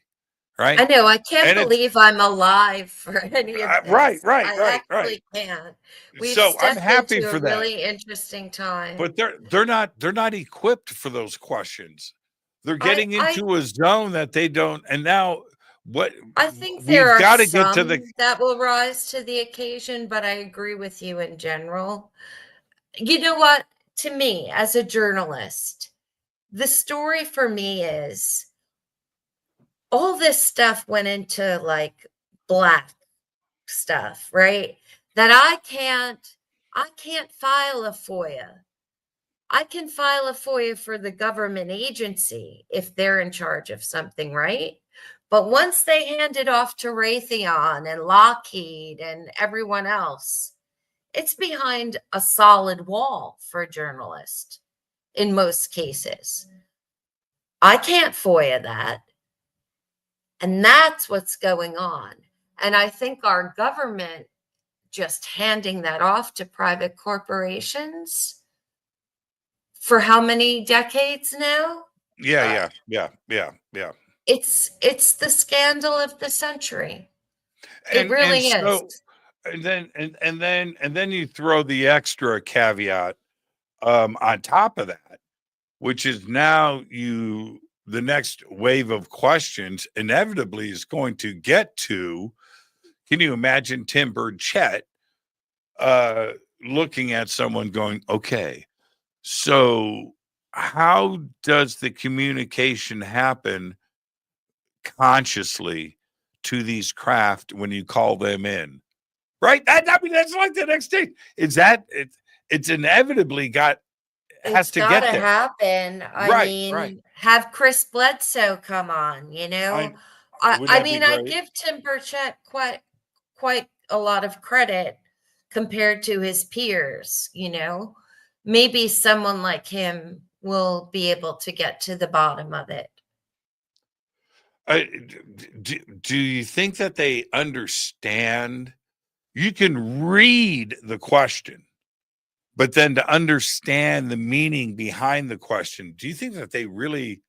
right? I know. I can't And it's believe I'm alive for any of right, this. right, I right, right. actually can't. We've So I'm stepped happy into for a that. really interesting time. But they're not equipped for those questions. They're I getting I into a zone that they don't. And now what I think there we've are got to get to the some that will rise to the occasion, but I agree with you in general. You know what? To me, as a journalist, the story for me is all this stuff went into like black stuff, right? That I can't file a FOIA. I can file a FOIA for the government agency if they're in charge of something, right? But once they hand it off to Raytheon and Lockheed and everyone else, it's behind a solid wall for a journalist in most cases. I can't FOIA that. And that's what's going on. And I think our government just handing that off to private corporations for how many decades now? yeah. It's the scandal of the century. It And really is. so and then you throw the extra caveat on top of that, which is now the next wave of questions inevitably is going to get to, can you imagine Tim Burchett looking at someone going, okay, so how does the communication happen consciously to these craft when you call them in? Right? I mean, that's like the next stage. Is that it's inevitably has It's to got to get there. happen. I Right, right. mean, have Chris Bledsoe come on, you know? Wouldn't I that be mean, I great? give Tim Burchett quite a lot of credit compared to his peers, you know? Maybe someone like him will be able to get to the bottom of it. Do you think that they understand? You can read the question, but then to understand the meaning behind the question, do you think that they really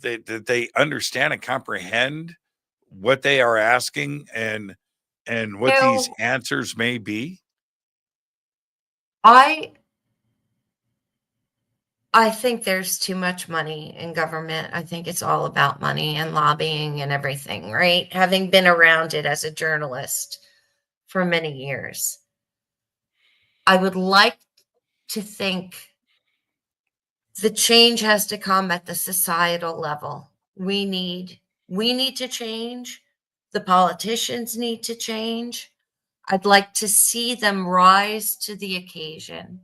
that they understand and comprehend what they are asking and what these No, answers may be? I I think there's too much money in government. I think it's all about money and lobbying and everything, right? Having been around it as a journalist for many years. I would like to think the change has to come at the societal level. We need to change. The politicians need to change. I'd like to see them rise to the occasion.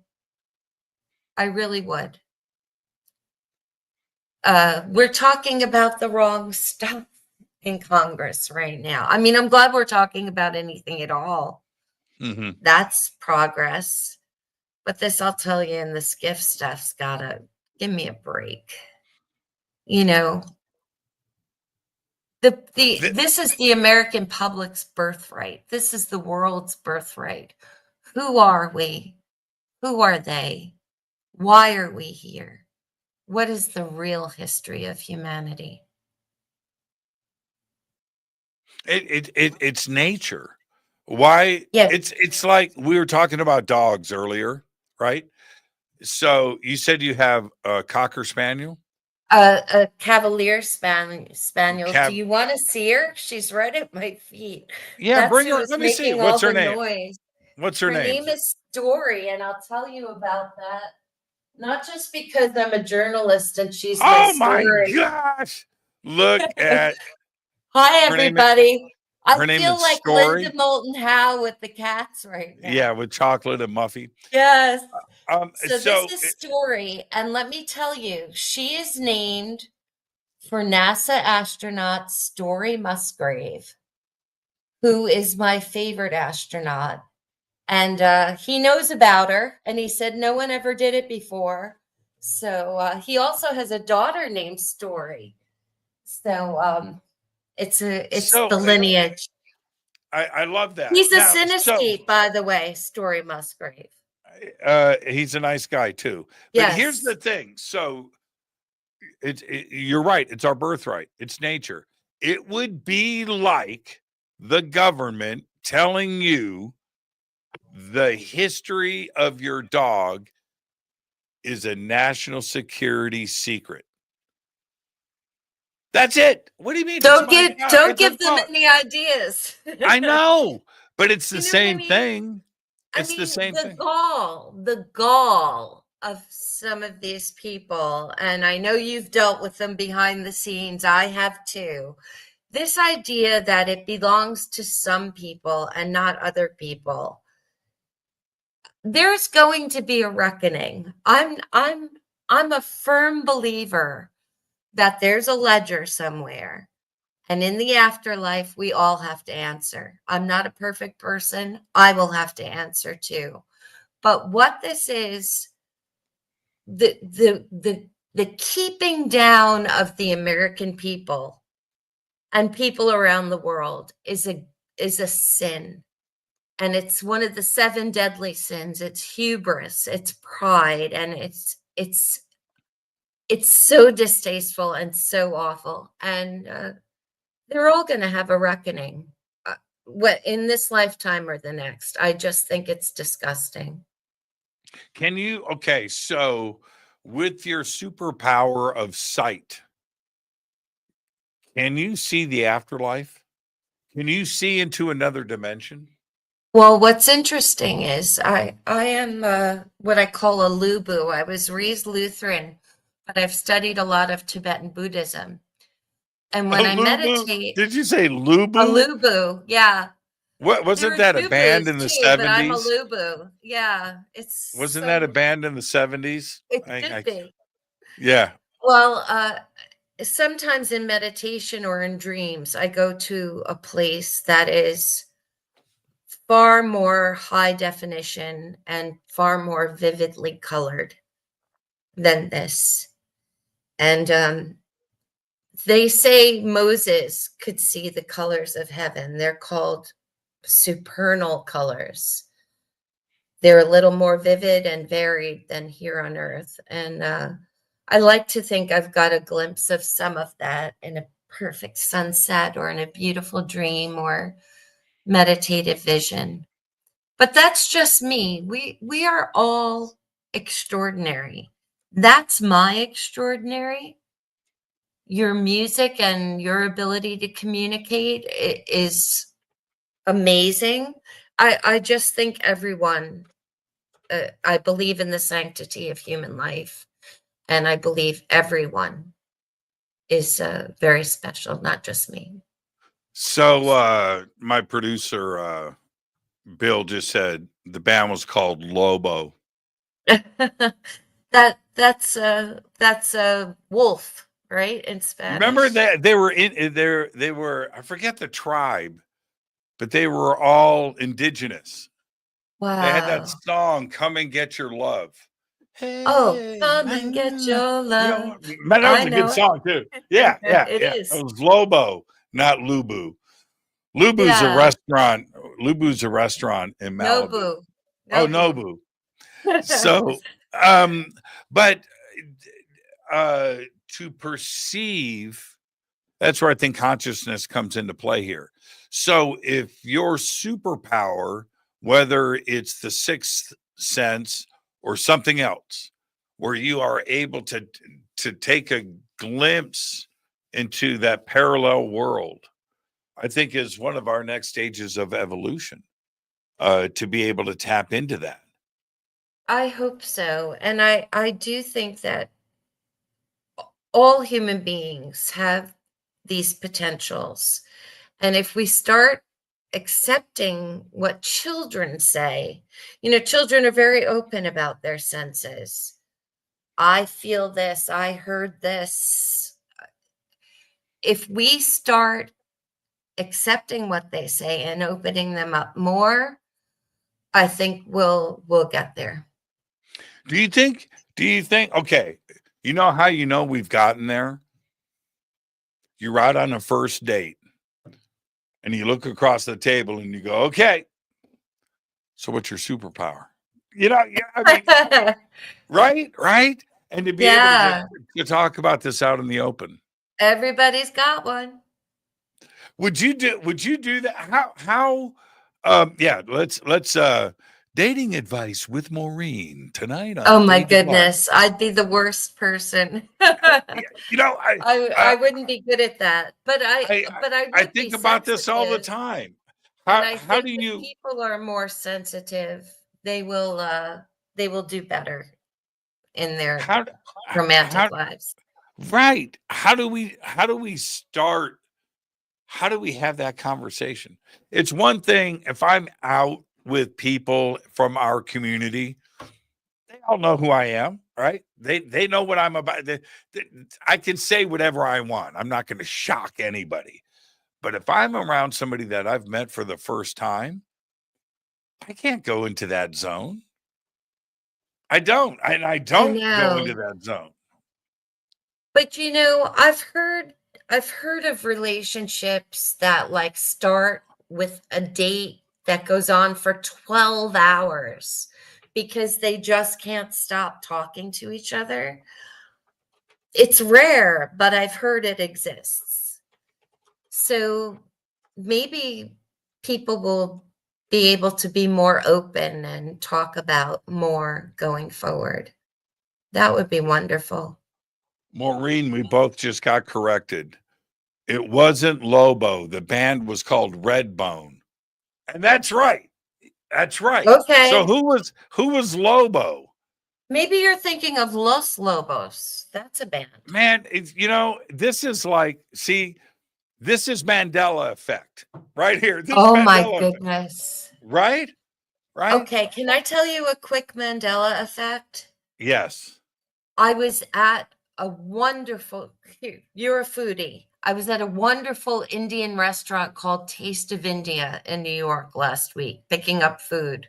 I really would. We're talking about the wrong stuff in Congress right now. I mean, I'm glad we're talking about anything at all. Mm-hmm. That's progress. But this, I'll tell you, and this gift stuff's gotta give me a break. You know, this is the American public's birthright. This is the world's birthright. Who are we? Who are they? Why are we here? What is the real history of humanity? It's nature. Why? Yeah, It's like we were talking about dogs earlier, right? So you said you have a Cocker Spaniel? a Cavalier Spaniel. Do Cav you want to see her? She's right at my feet. Yeah, That's bring who her. is Let me see. making all What's her the name? noise. What's her Her name? name is Story, and I'll tell you about that. Not just because I'm a journalist and she's my Oh my story. gosh. Look at Hi, her name. everybody. I Her name feel is like Story. Linda Moulton Howe with the cats right now. Yeah, with chocolate and Muffy. Yes. So So this is Story, and let me tell you, she is named for NASA astronaut Story Musgrave. who is my favorite astronaut. And he knows about her, and he said no one ever did it before. So he also has a daughter named Story. So it's So the lineage. I love that. He's a Now, synesthete, by the way, Story Musgrave. he's a nice guy too. But here's the Yes. thing. So you're right. It's our birthright. It's nature. It would be like the government telling you the history of your dog is a national security secret. That's it. What do you mean? Don't It's my dog. don't It's a give them dog. any ideas. I know, but it's the You know what I same mean? thing. I It's the mean, same thing. the gall of some of these people, and I know you've dealt with them behind the scenes. I have too. This idea that it belongs to some people and not other people. There's going to be a reckoning. I'm a firm believer that there's a ledger somewhere. And in the afterlife, we all have to answer. I'm not a perfect person. I will have to answer too. But what this is, the keeping down of the American people and people around the world is a sin. And it's one of the 7 deadly sins. It's hubris, it's pride, and it's so distasteful and so awful. And they're all going to have a reckoning, what in this lifetime or the next. I just think it's disgusting. Can you? Okay, so with your superpower of sight, can you see the afterlife? Can you see into another dimension? Well, what's interesting is I am what I call a Lubu. I was raised Lutheran, but I've studied a lot of Tibetan Buddhism. And when I Lubu? meditate, Did you say a Lubu? Lubu, yeah. What There wasn't are that a band Lubus in the too, but I'm a 70s? Lubu. Yeah, it's Wasn't that a band in the 70s? it should be. Yeah. Well, sometimes in meditation or in dreams, I go to a place that is far more high definition and far more vividly colored than this. And they say Moses could see the colors of heaven. They're called supernal colors. They're a little more vivid and varied than here on earth. And I like to think I've got a glimpse of some of that in a perfect sunset or in a beautiful dream or meditative vision. But that's just me. We are all extraordinary. That's my extraordinary. Your music and your ability to communicate is amazing. I just think everyone, I believe in the sanctity of human life, and I believe everyone is very special, not just me. So my producer Bill just said the band was called Lobo. That's a wolf, right? In Spanish. Remember that they were in there, they were, I forget the tribe, but they were all indigenous. Wow. They had that song, Come and Get Your Love. Oh, Hey, come and get your love. Man, that was I a know good it. song too. Yeah, yeah, It yeah. is. It was Lobo, not Lubu. Lubu's a Yeah. restaurant. Lubu's a restaurant in Malibu. Nobu. Oh, Nobu. So, but to perceive, that's where I think consciousness comes into play here. So if your superpower, whether it's the sixth sense or something else, where you are able to take a glimpse into that parallel world, I think is one of our next stages of evolution, to be able to tap into that. I hope so. And I do think that all human beings have these potentials. And if we start accepting what children say, children are very open about their senses. I feel this, I heard this. If we start accepting what they say and opening them up more, I think we'll get there. Do you think, okay, you know how you know we've gotten there? You're out on a first date and you look across the table and you go, okay, so what's your superpower? You know, yeah, I mean, right? And to be able to talk about this out in the open. Everybody's got one. Would you do that? How let's dating advice with Maureen tonight on Oh my Fade to Black. goodness, I'd be the worst person. You know, I wouldn't be good at that. But I would think be about this all the sensitive. time. And I How think do if you people are more sensitive, they will do better in their how romantic lives. right? How do we start? How do we have that conversation? It's one thing if I'm out with people from our community, they all know who I am, right? They know what I'm about. I can say whatever I want. I'm not going to shock anybody. But if I'm around somebody that I've met for the first time, I can't go into that zone. I don't go into that zone. But I've heard of relationships that like start with a date that goes on for 12 hours because they just can't stop talking to each other. It's rare, but I've heard it exists. So maybe people will be able to be more open and talk about more going forward. That would be wonderful. Maureen, we both just got corrected. It wasn't Lobo. The band was called Redbone. And that's right. That's right. Okay. So who was Lobo? Maybe you're thinking of Los Lobos. That's a band. Man, this is like, see, this is Mandela effect right here. This Oh Mandela my effect. goodness. Right? Okay, can I tell you a quick Mandela effect? Yes. I was at a wonderful, you're a foodie. I was at a wonderful Indian restaurant called Taste of India in New York last week, picking up food.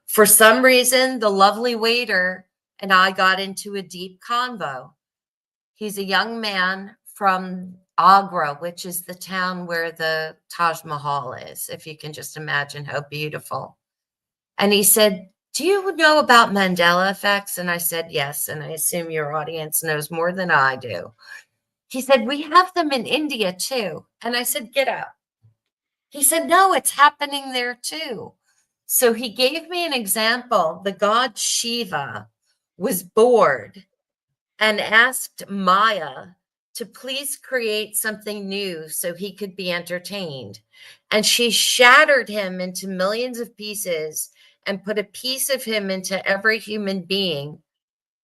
For some reason, the lovely waiter and I got into a deep convo. He's a young man from Agra, which is the town where the Taj Mahal is, if you can just imagine how beautiful. And he said, "Do you know about Mandela effects?" And I said, "Yes." And I assume your audience knows more than I do. He said, "We have them in India too." And I said, "Get out." He said, "No, it's happening there too." So he gave me an example. The god Shiva was bored and asked Maya to please create something new so he could be entertained. And she shattered him into millions of pieces and put a piece of him into every human being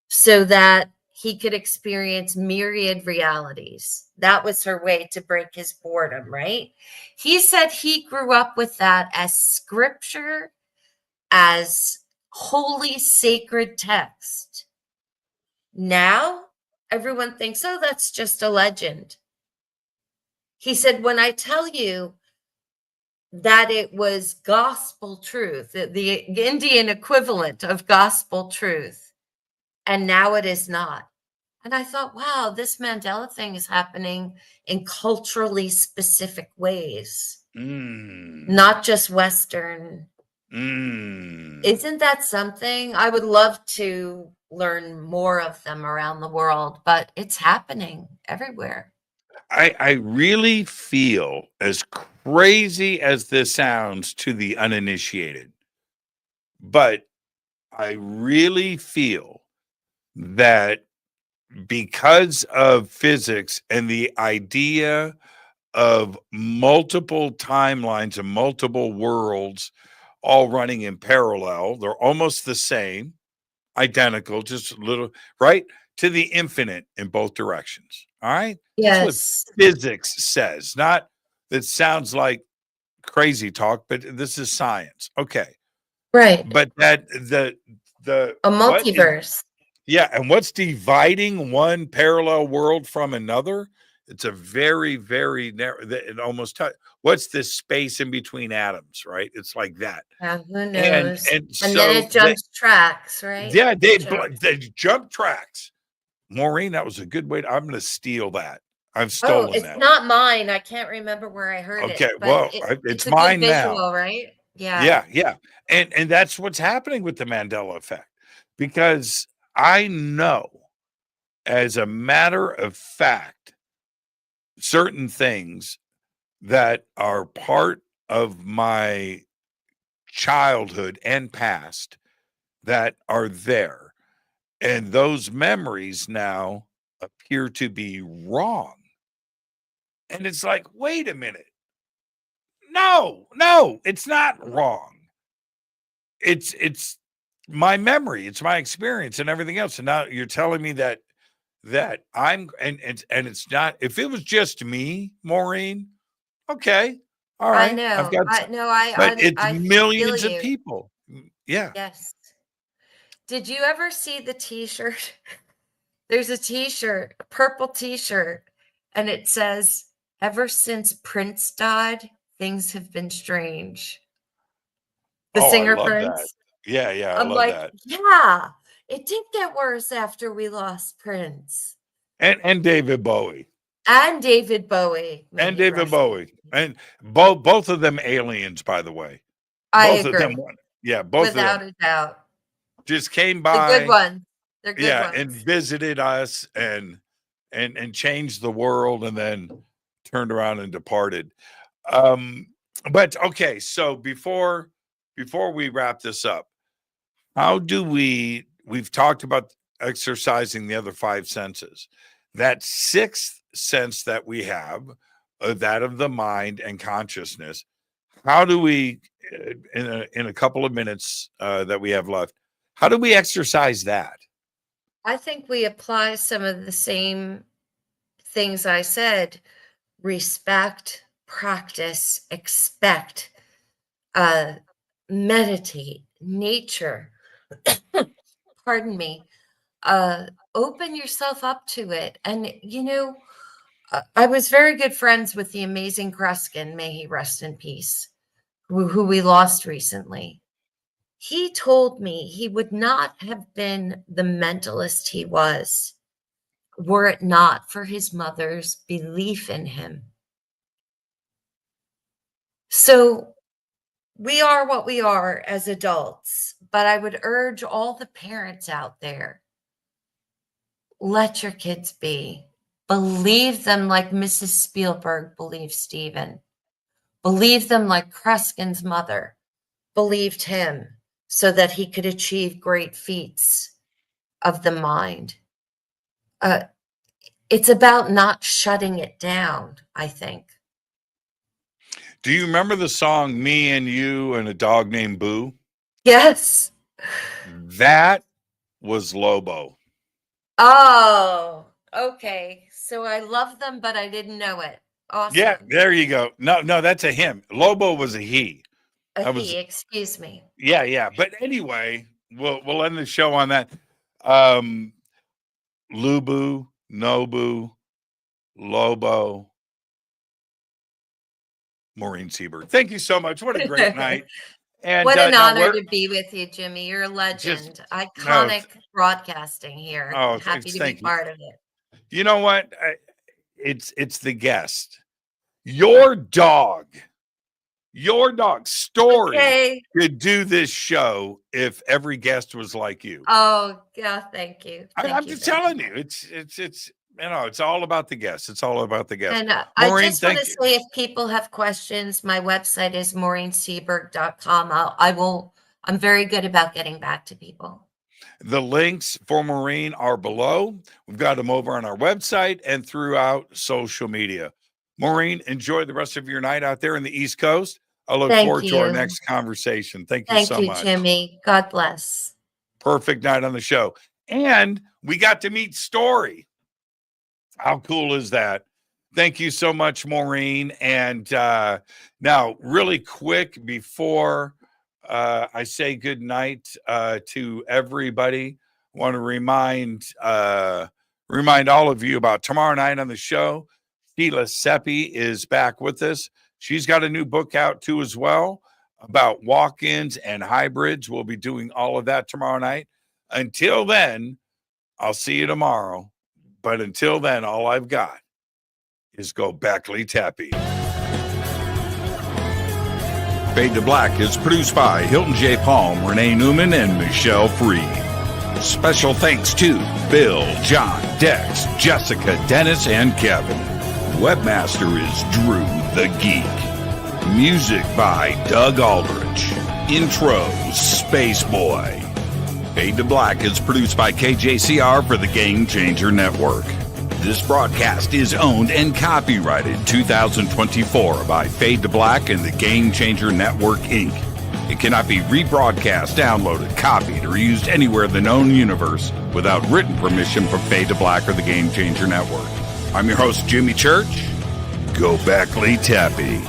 so that he could experience myriad realities. That was her way to break his boredom, right? He said he grew up with that as scripture, as holy sacred text. Now, everyone thinks, oh, that's just a legend. He said, when I tell you that it was gospel truth, the Indian equivalent of gospel truth, and now it is not. And I thought, wow, this Mandela thing is happening in culturally specific ways, not just Western. Isn't that something? I would love to learn more of them around the world, but it's happening everywhere. I really feel, as crazy as this sounds to the uninitiated, but I really feel that because of physics and the idea of multiple timelines and multiple worlds all running in parallel, they're almost the same, identical, just a little, right? To the infinite in both directions. All right. Yes. That's what physics says. Not that sounds like crazy talk, but this is science. Okay. Right. But that a multiverse. And what's dividing one parallel world from another It's a very, very narrow. It almost what's this space in between atoms, right? It's like that. Who knows? And And so then it jumps tracks, right? yeah, they jump tracks. Maureen, that was a good way. I'm going to steal that. I've stolen it's that. not mine. I can't remember where I heard it. Okay, But well, it's it's a mine good visual, now. right? Yeah. Yeah. And that's what's happening with the Mandela effect, because I know, as a matter of fact, certain things that are part of my childhood and past that are there. And those memories now appear to be wrong. And it's like, wait a minute. No, it's not wrong. It's my memory, it's my experience and everything else. And now you're telling me that I'm and it's not. If it was just me, Maureen, okay, all right. I know. I've got but it's I millions feel of you. people. Yeah. Yes. Did you ever see the t-shirt? There's a t-shirt, a purple t-shirt, and it says, "Ever since Prince died, things have been strange." The I singer love that. Prince. Yeah, I I'm love like, that. yeah, it did get worse after we lost Prince. And David Bowie. And David Bowie. And David Bowie. And both of them aliens, by the way. I Both agree. of them. Yeah, both Without of them a doubt. just came The by. good ones. They're good Yeah, ones. and visited us and changed the world, and then turned around and departed. But okay, so before we wrap this up, how do we've talked about exercising the other five senses. That sixth sense that we have, that of the mind and consciousness, how do we, in a couple of minutes that we have left, how do we exercise that? I think we apply some of the same things I said: respect, practice, expect, meditate, nature. Pardon me. Open yourself up to it. And, I was very good friends with the amazing Kreskin, may he rest in peace, who we lost recently. He told me he would not have been the mentalist he was were it not for his mother's belief in him. So we are what we are as adults, but I would urge all the parents out there, let your kids be. Believe them like Mrs. Spielberg believed Stephen. Believe them like Kreskin's mother believed him, so that he could achieve great feats of the mind. It's about not shutting it down, I think. Do you remember the song Me and You and a Dog Named Boo? Yes. That was Lobo. Oh, okay. So I love them, but I didn't know it. Awesome. Yeah, there you go. No, that's a him. Lobo was a he. Excuse me. Yeah. But anyway, we'll end the show on that. Lubu, Nobu, Lobo, Maureen Seaberg. Thank you so much. What a great night. And what an honor to be with you, Jimmy. You're a legend. Iconic broadcasting here. Oh, happy to be part of it. You know what? It's the guest. Your dog Story could do this show if every guest was like you. Oh, yeah, thank you. I'm just telling you, it's all about the guests. It's all about the guests. And Maureen, I just want to say, if people have questions, my website is maureenseaberg.com. I'm very good about getting back to people. The links for Maureen are below. We've got them over on our website and throughout social media. Maureen, enjoy the rest of your night out there in the East Coast. I look forward to our next conversation. Thank you so much. Thank you, Jimmy. God bless. Perfect night on the show. And we got to meet Story. How cool is that? Thank you so much, Maureen. And now, really quick, before I say good night to everybody, I want to remind all of you about tomorrow night on the show, Sheila Seppi is back with us. She's got a new book out too as well about walk-ins and hybrids. We'll be doing all of that tomorrow night. Until then, I'll see you tomorrow. But until then, all I've got is go Beckley Tappy. Fade to Black is produced by Hilton J. Palm, Renee Newman, and Michelle Freed. Special thanks to Bill, John, Dex, Jessica, Dennis, and Kevin. Webmaster is Drew the Geek. Music by Doug Aldrich. Intro, Space Boy. Fade to Black is produced by KJCR for the Game Changer Network. This broadcast is owned and copyrighted 2024 by Fade to Black and the Game Changer Network, Inc. It cannot be rebroadcast, downloaded, copied, or used anywhere in the known universe without written permission from Fade to Black or the Game Changer Network. I'm your host, Jimmy Church. Go Beckley Tappy.